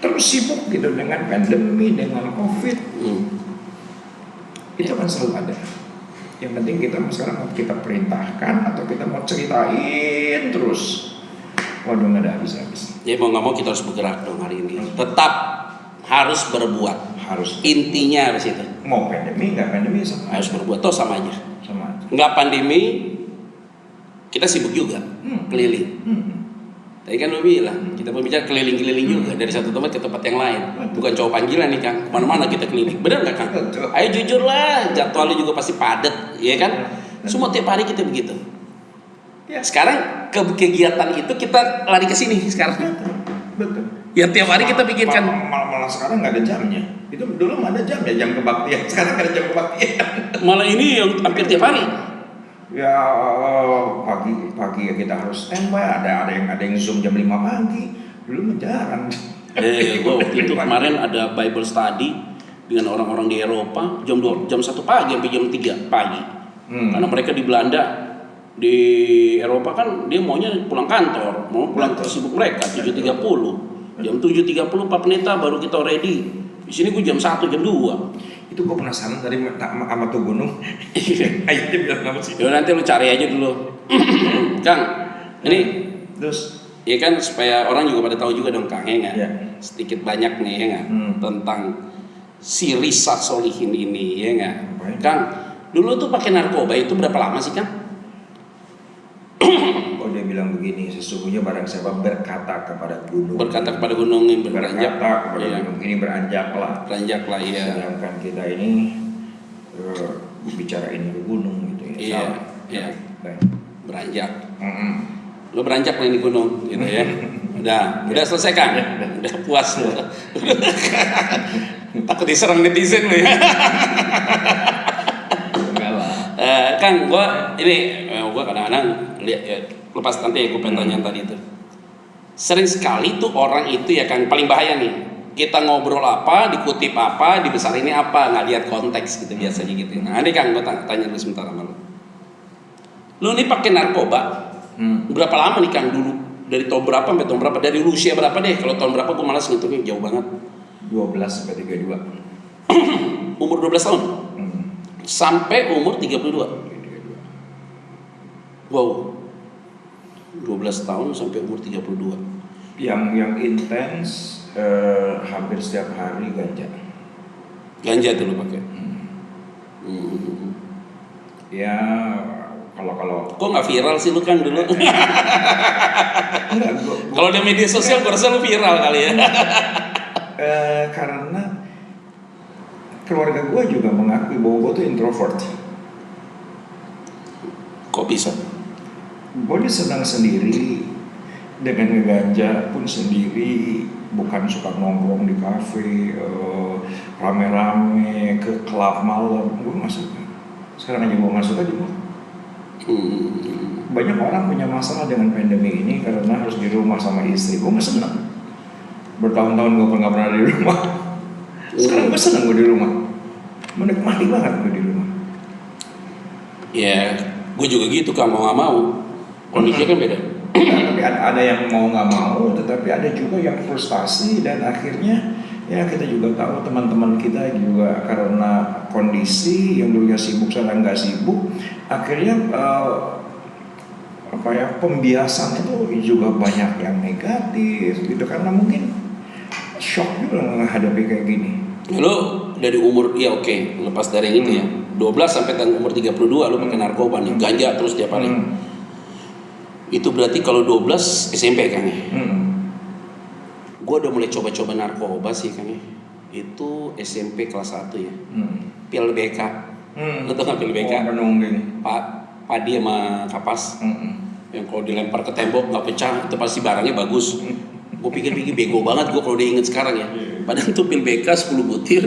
terus sibuk gitu dengan pandemi, dengan COVID. Itu kan selalu ada. Yang penting kita sekarang mau kita perintahkan atau kita mau ceritain terus. Waduh, nggak ada habis-habis. Ya mau nggak mau kita harus bergerak dong hari ini. Tetap harus berbuat. Harus. Intinya harus itu. Mau pandemi nggak pandemi sama. Harus berbuat. Toh sama aja. Sama. Nggak pandemi, kita sibuk juga. Keliling. Tadi kan lu bilang, kita berbicara keliling-keliling juga dari satu tempat ke tempat yang lain. Bukan cowok panggilan nih Kang, kemana-mana kita keliling. Bener nggak Kang? Ayo jujur lah, jadwalnya juga pasti padat, ya kan? Semua tiap hari kita begitu. Sekarang kegiatan itu kita lari ke sini sekarang. Betul. Ya tiap hari kita pikirkan. Malah sekarang nggak ada jamnya. Itu dulu ada jam ya, jam kebaktian. Sekarang nggak ada jam kebaktian. Malah ini yang hampir tiap hari. Ya pagi ya kita harus standby, ada yang zoom jam 5 pagi. Dulu menjarang. Waktu itu kemarin ada Bible study dengan orang-orang di Eropa jam 1 pagi sampai jam 3 pagi. Karena mereka di Belanda, di Eropa kan dia maunya pulang kantor, mau pulang ke sibuk mereka 7.30. Jam 7.30 Pak Pendeta baru kita ready. Di sini gue jam 1, jam 2. Itu gue penasaran tadi sama tuh gunung. Ayatnya bilang apa sih? Ya nanti lu cari aja dulu. Kang, ini terus ya kan supaya orang juga pada tahu juga dong Kang, ya nggak? Ya. Sedikit banyak nih ya nggak tentang si Risa Solihin ini ya nggak? Kang, dulu tuh pakai narkoba itu berapa lama sih Kang? Oh dia bilang begini, sesungguhnya barang siapa berkata kepada gunung yang beranjak, berkata kepada gunung ini beranjaklah, iya. Sedangkan kita ini bicarain ke gunung gitu ya. Iya. Beranjak. Lo beranjak nih di gunung gitu ya. Udah selesai Kang. Udah puas lo. Takut diserang netizen lo ya. Kang, gua kadang-kadang lihat ya, lepas nanti gue pengen tanya tadi itu. Sering sekali tuh orang itu ya Kang, paling bahaya nih. kita ngobrol apa, dikutip apa, dibesar ini apa, nggak lihat konteks gitu biasanya gitu. Nah, ini Kang, gue tanya dulu sebentar sama lu nih pakai narkoba berapa lama nih Kang dulu? Dari tahun berapa sampai tahun berapa? Dari usia berapa deh? Kalau tahun berapa gue malas ngitungnya, jauh banget. 12 sampai 32. Umur 12 tahun? Sampai umur 32? 32. Wow, 12 tahun sampai umur 32. Yang intens hampir setiap hari ganja. Ganja tuh lu pakai? Ya kalau Kok nggak viral sih lu Kang dulu? enggak, Kalau di media sosial gue rasa lu viral kali ya. Karena keluarga gue juga mengakui bahwa gue tuh introvert. Kok bisa? Gue senang sendiri, dengan ngeganja pun sendiri, bukan suka nongkrong di kafe, rame-rame ke klub malam. Gue nggak suka. Sekarang aja gue nggak suka juga. Banyak orang punya masalah dengan pandemi ini karena harus di rumah sama istri. Gue masih senang. Bertahun-tahun gue nggak pernah di rumah. Sekarang gue senang gue di rumah. Menikmati banget gue di rumah. Ya, gue juga gitu Kang, mau nggak mau. Kondisinya kan beda. Tapi ada yang mau nggak mau, tetapi ada juga yang frustasi dan akhirnya ya kita juga tahu teman-teman kita juga karena kondisi yang dulunya sibuk sekarang nggak sibuk, akhirnya pembiasan itu juga banyak yang negatif gitu karena mungkin shock juga menghadapi kayak gini. Lo dari umur, ya oke, lepas dari yang itu ya 12 sampai umur 32 lo pakai narkoba nih, ganja terus tiap hari. Itu berarti kalau 12 SMP kan ya? Gue udah mulai coba-coba narkoba sih kan ya. Itu SMP kelas 1 ya. Pil BK. Lo tau gak pil BK? Menungging. Padi sama kapas. Yang kalau dilempar ke tembok gak pecah, itu pasti barangnya bagus. Gue pikir-pikir bego banget gue kalau diinget sekarang ya. Padahal tuh pil BK 10 butir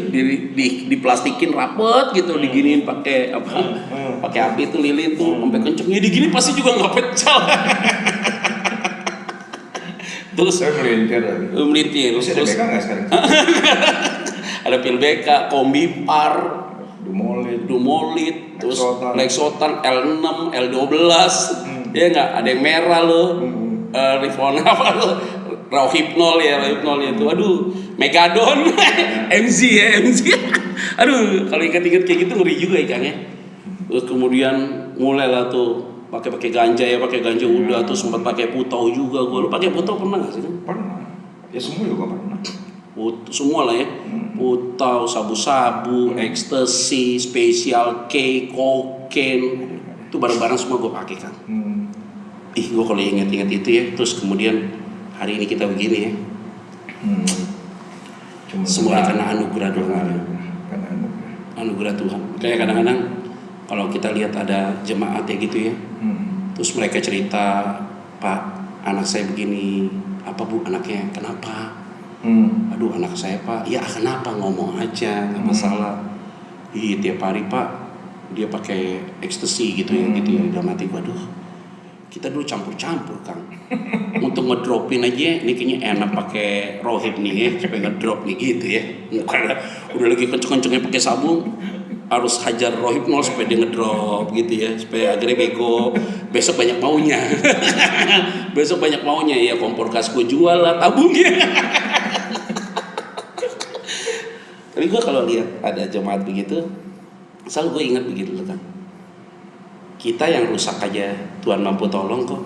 diplastikin rapet gitu, diginiin pakai apa? Pakai api tuh lilin tuh sampai kencengnya digini pasti juga nggak pecah. Terus saya melintir lagi. Melintir. Terus ada BK nggak sekarang? Ada pil BK, Kombipar, Dumolit, terus Lexotan, L6, L12, ya nggak? Ada yang merah loh, Rifona apa loh? Rohypnol itu, aduh, Megadon, MZ ya, MZ. Aduh, kalau inget-inget kayak gitu ngeri juga ya Kang ya. Terus kemudian mulailah tuh pakai ganja ya, pakai ganja udah, tuh sempat pakai putau juga. Lu pakai putau pernah nggak sih? Pernah. Ya semua juga pernah. Semua lah ya. Putau, sabu-sabu, ekstasi, special K, kokain, itu barang-barang semua gue pakai Kang. Gue kalau inget-inget itu ya, terus kemudian hari ini kita begini ya. Semua karena anugerah doang. Anugerah Tuhan. Kayak kadang-kadang kalau kita lihat ada jemaat ya gitu ya. Terus mereka cerita, Pak, anak saya begini. Apa Bu anaknya? Kenapa? Aduh anak saya Pak. Ya kenapa, ngomong aja, nggak masalah. Tiap hari Pak dia pakai ekstasi gitu ya, gitu ya. Udah mati gua, aduh. Kita dulu campur-campur Kang. Untuk ngedropin aja, ini kayaknya enak pakai rohib nih ya, sampai ngedrop nih gitu ya. Karena udah lagi kenceng-kencengnya pakai sabun, harus hajar rohipnol supaya dia ngedrop gitu ya, supaya akhirnya bego. Besok banyak maunya. Besok banyak maunya ya, kompor gas gue jual lah tabungnya. Tapi gue kalau lihat ada jemaat begitu, selalu gue ingat begitu loh Kang. Kita yang rusak aja Tuhan mampu tolong kok.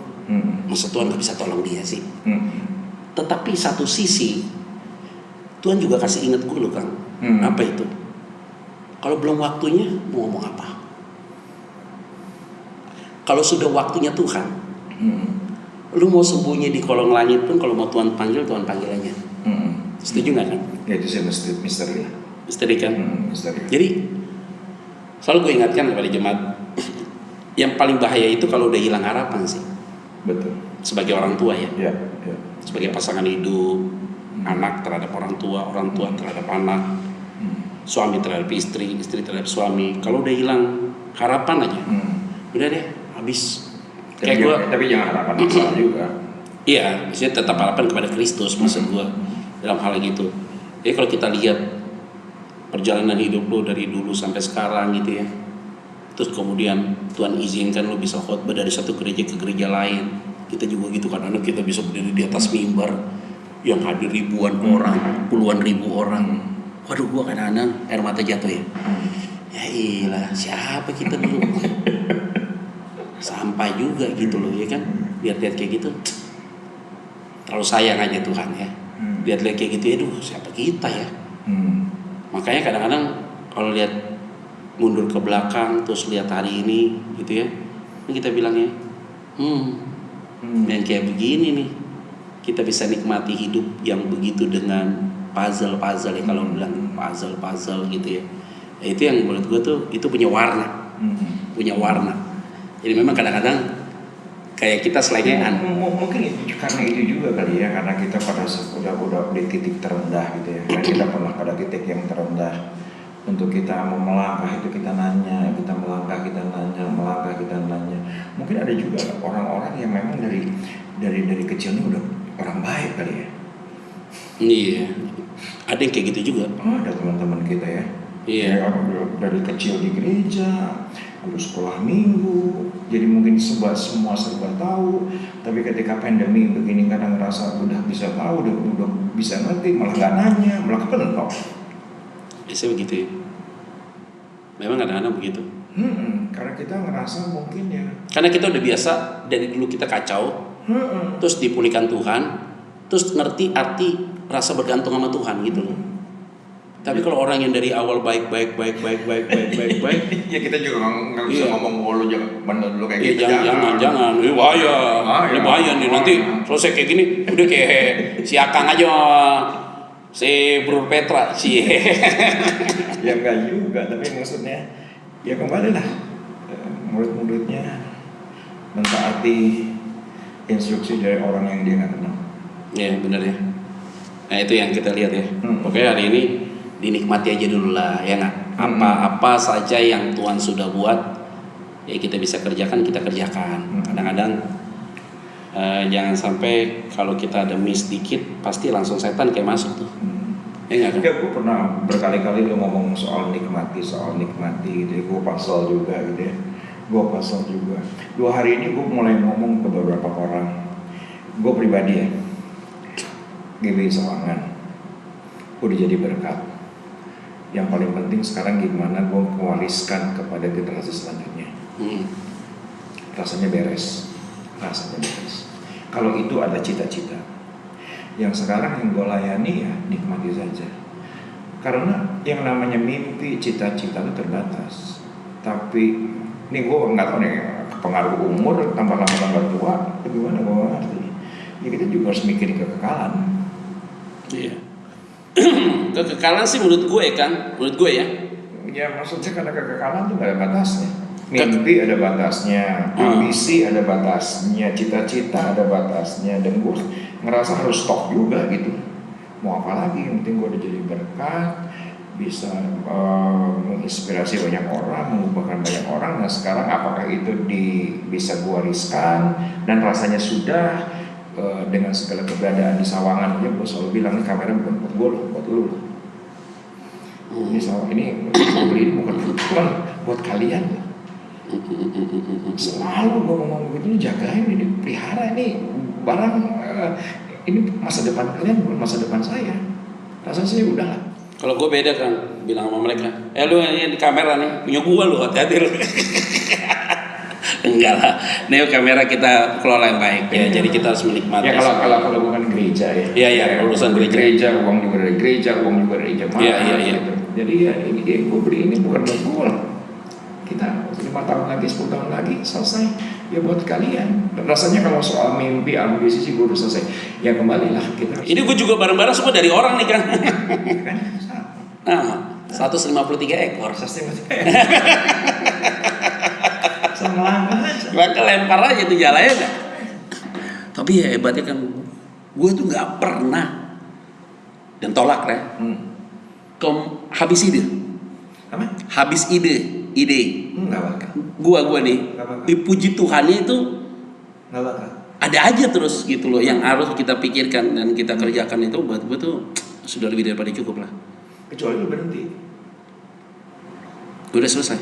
Masa Tuhan gak bisa tolong dia sih? Tetapi satu sisi Tuhan juga kasih ingat gue loh Kang. Apa itu? Kalau belum waktunya mau ngomong apa? Kalau sudah waktunya Tuhan, lu mau sembunyi di kolong langit pun kalau mau Tuhan panggil aja. Setuju gak kan? Ya itu sih misteri lah. Misteri kan? Misteri. Jadi selalu gue ingatkan kepada jemaat, yang paling bahaya itu kalau udah hilang harapan sih. Betul. Sebagai orang tua ya. Ya. Sebagai pasangan hidup, anak terhadap orang tua terhadap anak, suami terhadap istri terhadap suami. Kalau udah hilang harapan aja, udah deh habis. Tapi jangan harapan masalah juga. Iya, maksudnya tetap harapan kepada Kristus maksud gue dalam hal gitu. Jadi kalau kita lihat perjalanan hidup lo dari dulu sampai sekarang gitu ya, terus kemudian Tuhan izinkan lo bisa khotbah dari satu gereja ke gereja lain, kita juga gitu kan, anak kita bisa berdiri di atas mimbar yang hadir ribuan orang, puluhan ribu orang. Waduh, gua kadang-kadang air mata jatuh ya. Ya iyalah, siapa kita dulu? Sampai juga gitu loh ya kan, lihat-lihat kayak gitu terlalu sayang aja Tuhan ya. Lihat-lihat kayak gitu ya, aduh siapa kita ya. Makanya kadang-kadang kalau lihat mundur ke belakang terus lihat hari ini gitu ya, ini kita bilangnya yang kayak begini nih, kita bisa nikmati hidup yang begitu dengan puzzle ya, kalau bilang puzzle gitu ya. Itu yang menurut gue tuh itu punya warna. Jadi memang kadang-kadang kayak kita selengean. Mungkin karena itu juga kali ya, karena kita pada udah di titik terendah gitu ya. Karena kita pernah pada titik yang terendah. Untuk kita mau melangkah itu kita nanya, kita melangkah kita nanya. Mungkin ada juga orang-orang yang memang dari kecilnya udah orang baik kali ya. Iya. Ada yang kayak gitu juga. Oh, ada teman-teman kita ya. Iya. Dari kecil di gereja, guru sekolah minggu, jadi mungkin semua serba tahu. Tapi ketika pandemi begini kadang ngerasa udah bisa tahu, udah bisa ngerti, malah nggak nanya, malah kepentok. Biasanya begitu ya. Memang kadang-kadang begitu. Karena kita ngerasa mungkin ya. Karena kita udah biasa dari dulu kita kacau, terus dipulihkan Tuhan, terus ngerti arti rasa bergantung sama Tuhan gitu loh. Tapi kalau orang yang dari awal baik, Ya kita juga nggak bisa ngomong lu jangan bener dulu kayak gitu. Jangan, ini bahaya, ini bahaya nih nanti selesai kayak gini, udah kayak si Akang aja, si Bro Petra, sih. Ya enggak juga, tapi maksudnya ya kembali lah murid-muridnya mentaati instruksi dari orang yang dia nggak kenal. Ya benar ya. Nah itu yang kita lihat ya. Pokoknya hari ini dinikmati aja dulu lah ya nggak. Apa saja yang Tuhan sudah buat ya kita bisa kerjakan, kita kerjakan. Kadang-kadang jangan sampai kalau kita ada miss dikit pasti langsung setan kayak masuk tuh. Ya nggak kan? Ya gue pernah berkali-kali lu ngomong soal nikmati gitu ya. Gue pasal juga gitu ya. 2 hari ini gue mulai ngomong ke beberapa orang. Gue pribadi ya, GBI Sawangan udah jadi berkat. Yang paling penting sekarang gimana gue mewariskan kepada generasi selanjutnya. Rasanya beres. Kalau itu ada cita-cita. Yang sekarang yang gue layani ya nikmati saja. Karena yang namanya mimpi, cita-cita itu terbatas. Tapi ini gue nggak tahu nih pengaruh umur tambah lama tambah tua, gimana gue ngerti. Ya kita juga harus mikirin kekekalan. Iya. Kekekalan sih menurut gue ya. Ya maksudnya karena kekekalan tuh gak ada batasnya. Mimpi ada batasnya, ambisi ada batasnya, cita-cita ada batasnya, dan gue ngerasa harus stop juga gitu. Mau apa lagi? Yang penting gue udah jadi berkat, bisa menginspirasi banyak orang, mengubahkan banyak orang. Nah sekarang apakah itu bisa gue wariskan dan rasanya sudah dengan segala keberadaan di Sawangan aja, gue selalu bilang nih kamera bukan buat gue loh, buat lu. Ini beli ini bukan buat kalian loh. Selalu gue ngomong begitu, jagain ini, pelihara ini barang, ini masa depan kalian bukan masa depan saya. Rasanya sih udahlah. Kalau gue beda kan, bilang sama mereka, lu ini di kamera nih, punya gue lu, hati-hati lu. Enggak lah, ini kamera kita kelola yang baik ya, jadi kita harus menikmati. Ya kalau bukan gereja ya. Iya, urusan gereja. Uang juga dari gereja, uang juga dari jemaat. Iya. Gitu. Jadi ya ini gue beli ini bukan buat gue. Kita 5 tahun lagi, 10 tahun lagi selesai. Ya buat kalian. Rasanya kalau soal mimpi, ambisi sih gue udah selesai. Ya kembalilah kita. Ini gue juga bareng-bareng semua dari orang nih kan. Kan sama. 153 ekor. Maka lempar aja tuh jalannya enggak. Tapi ya hebatnya kan gue tuh nggak pernah dan tolak ya. Habis ide. Apa? Habis ide. Nggak bakal. Gua nih. Dipuji Tuhannya itu nggak bakal. Ada aja terus gitu loh yang harus kita pikirkan dan kita kerjakan itu buat gue tuh sudah lebih daripada cukup lah. Kecuali lu berhenti. Udah selesai.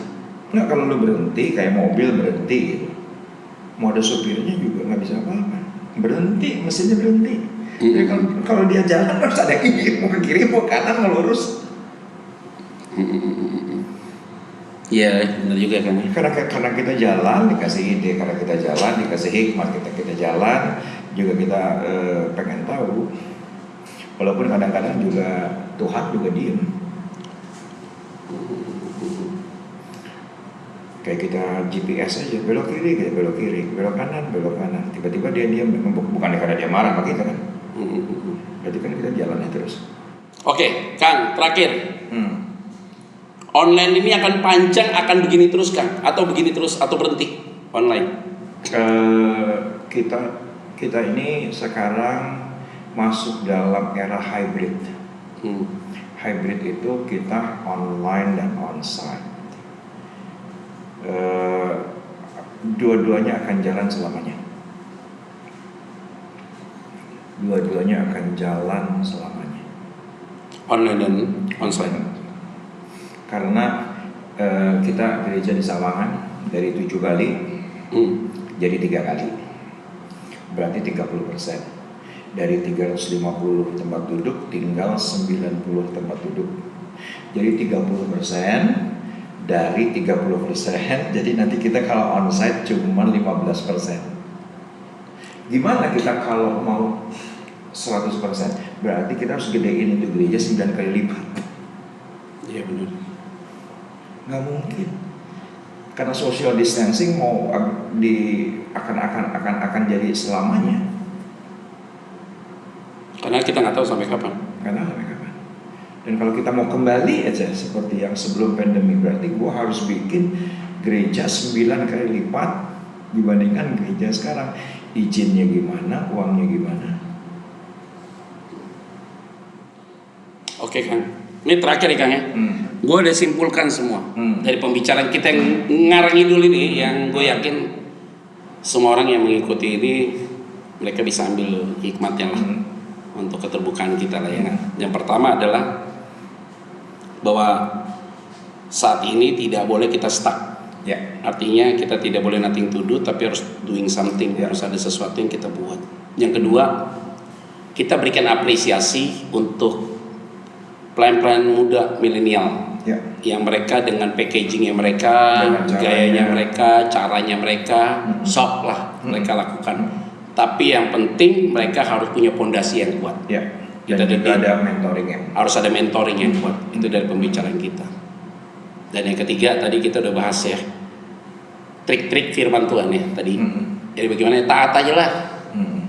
Nggak, kalau lu berhenti kayak mobil berhenti gitu, mau ada supirnya juga nggak bisa apa-apa. Berhenti, mesinnya berhenti. Jadi kalau dia jalan harus ada mau ke kiri mau ke kanan mau lurus. Iya, benar juga kan. Karena kita jalan dikasih ide, karena kita jalan dikasih hikmat, kita jalan juga kita pengen tahu. Walaupun kadang-kadang juga Tuhan juga diem. Kayak kita GPS aja, belok kiri, kita belok kiri, belok kanan. Tiba-tiba dia diam, bukan karena dia marah sama kita kan. Berarti kan kita jalannya terus. Oke, Kang, terakhir. Online ini akan panjang, akan begini terus Kang? Atau begini terus, atau berhenti online? Kita ini sekarang masuk dalam era hybrid. Hybrid itu kita online dan onsite. Dua-duanya akan jalan selamanya. Online dan onsite. Karena kita gereja di Sawangan dari 7 kali jadi 3 kali. Berarti 30%. Dari 350 tempat duduk tinggal 90 tempat duduk. Jadi 30% dari 30%. Jadi nanti kita kalau onsite cuma 15%. Gimana kita kalau mau 100%? Berarti kita harus gedein itu gereja 9 kali lipat. Iya benar. Nggak mungkin. Karena social distancing mau akan jadi selamanya. Karena kita nggak tahu sampai kapan. Dan kalau kita mau kembali aja seperti yang sebelum pandemi, berarti gua harus bikin gereja 9 kali lipat dibandingkan gereja sekarang. Izinnya gimana, uangnya gimana? Oke Kang, ini terakhir nih Kang ya. Gue udah simpulkan semua dari pembicaraan kita yang ngarang idul ini, yang gue yakin semua orang yang mengikuti ini mereka bisa ambil hikmatnya lah untuk keterbukaan kita lah ya kan. Yang pertama adalah bahwa saat ini tidak boleh kita stuck. Ya. Artinya kita tidak boleh nothing to do, tapi harus doing something, harus ada sesuatu yang kita buat. Yang kedua, kita berikan apresiasi untuk pelayan-pelayan muda milenial. Ya. Yang mereka dengan packagingnya mereka, gayanya mereka, caranya mereka, sok lah mereka lakukan. Tapi yang penting mereka harus punya pondasi yang kuat. Ya. Kita ada mentoringnya. Harus ada mentoring yang kuat. Itu dari pembicaraan kita. Dan yang ketiga tadi kita udah bahas ya, trik-trik firman Tuhan ya tadi. Jadi bagaimana taat aja lah.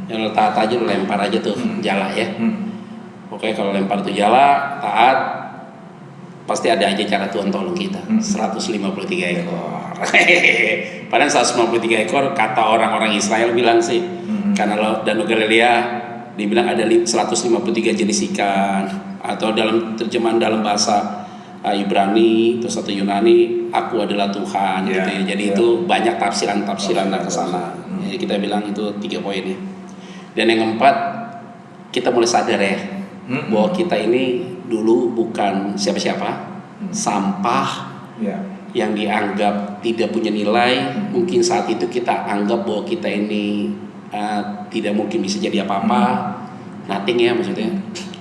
Yang taat aja, lempar aja tuh jala ya. Oke, kalau lempar tuh jala, taat, pasti ada aja cara Tuhan tolong kita. 153 ekor. Padahal 153 ekor kata orang-orang Israel bilang sih, karena Danau Galilea dibilang ada 153 jenis ikan, atau dalam terjemahan dalam bahasa Ibrani terus atau Yunani, aku adalah Tuhan gitu ya. Jadi itu banyak tafsiran ke sana. Jadi kita bilang itu 3 poin ya. Dan yang keempat, kita mulai sadar ya bahwa kita ini dulu bukan siapa-siapa, sampah yang dianggap tidak punya nilai. Mungkin saat itu kita anggap bahwa kita ini tidak mungkin bisa jadi apa-apa, nothing ya maksudnya.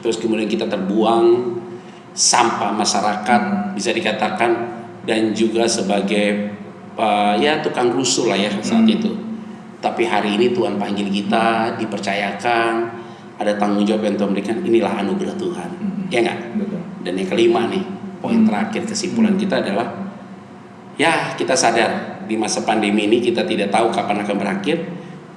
Terus kemudian kita terbuang, sampah masyarakat bisa dikatakan, dan juga sebagai ya tukang rusuh lah ya saat itu. Tapi hari ini Tuhan panggil kita, dipercayakan, ada tanggung jawab yang Tuhan berikan. Inilah anugerah Tuhan, ya nggak? Dan yang kelima nih, poin terakhir kesimpulan kita adalah ya kita sadar di masa pandemi ini kita tidak tahu kapan akan berakhir.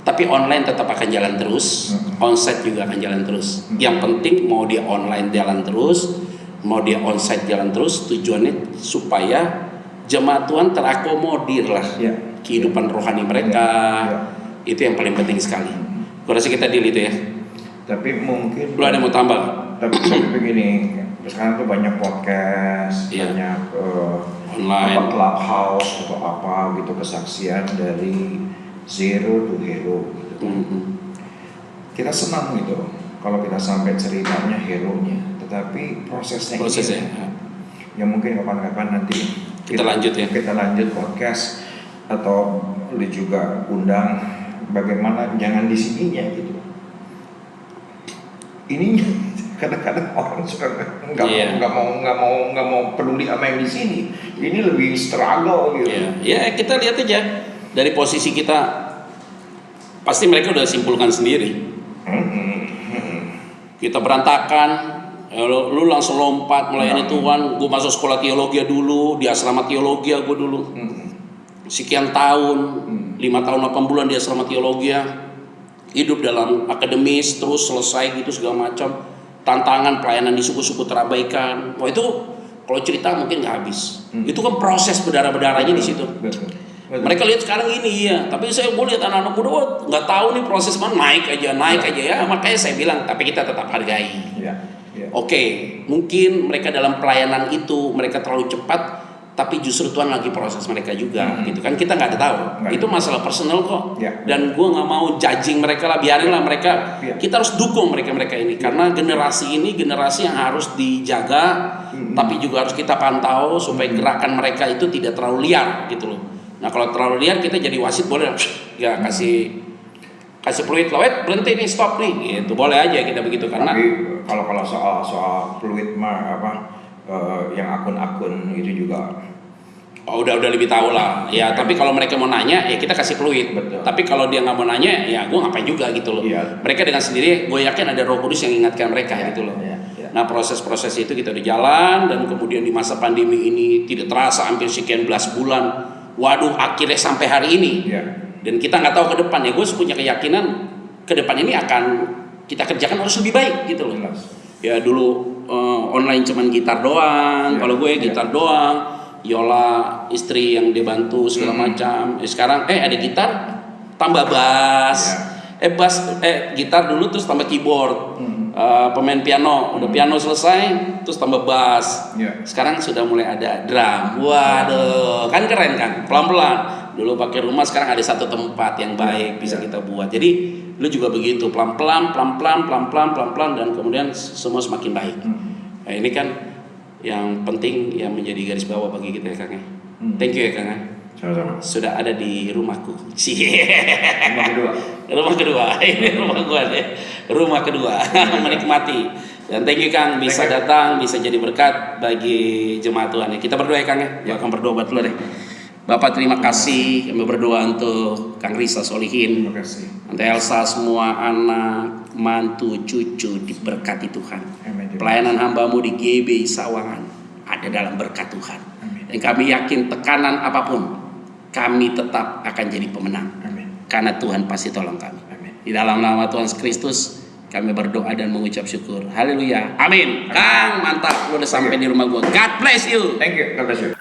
Tapi online tetap akan jalan terus, onsite juga akan jalan terus. Yang penting mau dia online jalan terus, mau dia onsite jalan terus, tujuannya supaya jemaat Tuhan terakomodir lah kehidupan rohani mereka. Itu yang paling penting sekali. Gue rasa kita deal itu ya. Tapi mungkin lu ada mau tambah? Tapi begini, sekarang tuh banyak podcast, banyak online, clubhouse atau apa gitu, kesaksian dari zero to hero gitu. Kita senang gitu kalau kita sampai ceritanya hero-nya, tetapi prosesnya. Ya mungkin kapan-kapan nanti kita lanjut ya. Kita lanjut podcast atau lu juga undang bagaimana, jangan di sininya gitu. Ini kadang-kadang orang suka nggak mau peduli sama yang di sini. Ini lebih struggle gitu. Ya kita lihat aja dari posisi kita. Pasti mereka udah simpulkan sendiri. Kita berantakan, lu langsung lompat melayani Tuhan. Gue masuk sekolah teologi dulu, di asrama teologi gue dulu. Sekian tahun, 5 tahun 8 bulan di asrama teologi, hidup dalam akademis, terus selesai gitu segala macam. Tantangan pelayanan di suku-suku terabaikan. Wah itu kalau cerita mungkin nggak habis. Itu kan proses berdarah-berdarahnya di situ. Mereka lihat sekarang ini ya, tapi gue lihat anak-anak muda nggak tahu nih proses mana, naik aja ya. Makanya saya bilang, tapi kita tetap hargai. Oke, mungkin mereka dalam pelayanan itu mereka terlalu cepat, tapi justru Tuhan lagi proses mereka juga, gitu kan, kita nggak ada tahu. Itu masalah personal kok. Dan gue nggak mau judging mereka lah, biarinlah mereka. Kita harus dukung mereka ini, karena generasi ini generasi yang harus dijaga, tapi juga harus kita pantau supaya gerakan mereka itu tidak terlalu liar, gitu loh. Nah kalau terlalu liar kita jadi wasit boleh ya kasih fluid, berhenti nih, stop nih, gitu boleh aja kita begitu. Karena tapi kalau soal fluid mah yang akun-akun itu juga udah lebih tahu lah ya. Tapi kalau mereka mau nanya ya kita kasih fluid. Tapi kalau dia nggak mau nanya ya gue ngapain juga gitu loh. Mereka dengan sendiri, gue yakin ada Roh Kudus yang ingatkan mereka gitu loh. Nah proses-proses itu kita udah jalan, dan kemudian di masa pandemi ini tidak terasa hampir sekian belas bulan. Waduh, akhirnya sampai hari ini. Dan kita nggak tahu ke depan ya. Gue punya keyakinan ke depan ini akan kita kerjakan harus lebih baik gitu loh. Ya dulu online cuman gitar doang. Kalau gue gitar doang. Yola istri yang dia bantu segala macam. Sekarang ada gitar tambah bass. Gitar dulu terus tambah keyboard. Pemain piano, udah piano selesai terus tambah bass. Sekarang sudah mulai ada drum. Waduh, kan keren kan, pelan-pelan. Dulu pakai rumah, sekarang ada satu tempat yang baik bisa kita buat. Jadi lu juga begitu, pelan-pelan, dan kemudian semua semakin baik. Nah ini kan yang penting yang menjadi garis bawah bagi kita ya Kang. Thank you ya Kang. Sama-sama. Sudah ada di rumahku. Rumah kedua. Ini rumah gua deh. Rumah kedua. Menikmati. Dan thank you Kang bisa datang, bisa jadi berkat bagi jemaat Tuhan. Kita berdoa ya Kang ya. Akan berdoa buat lu deh. Bapak terima kasih, kami berdoa untuk Kang Risa Solihin, Terima kasih. untuk Elsa, semua anak, mantu, cucu diberkati Tuhan. Amin. Pelayanan hambamu di GB Sawangan ada dalam berkat Tuhan. Amin. Dan kami yakin tekanan apapun, kami tetap akan jadi pemenang. Amin. Karena Tuhan pasti tolong kami. Amin. Di dalam nama Tuhan Kristus kami berdoa dan mengucap syukur. Haleluya. Amin. Kang, mantap. Lu udah sampai di rumah gua. God bless you. Thank you. God bless you.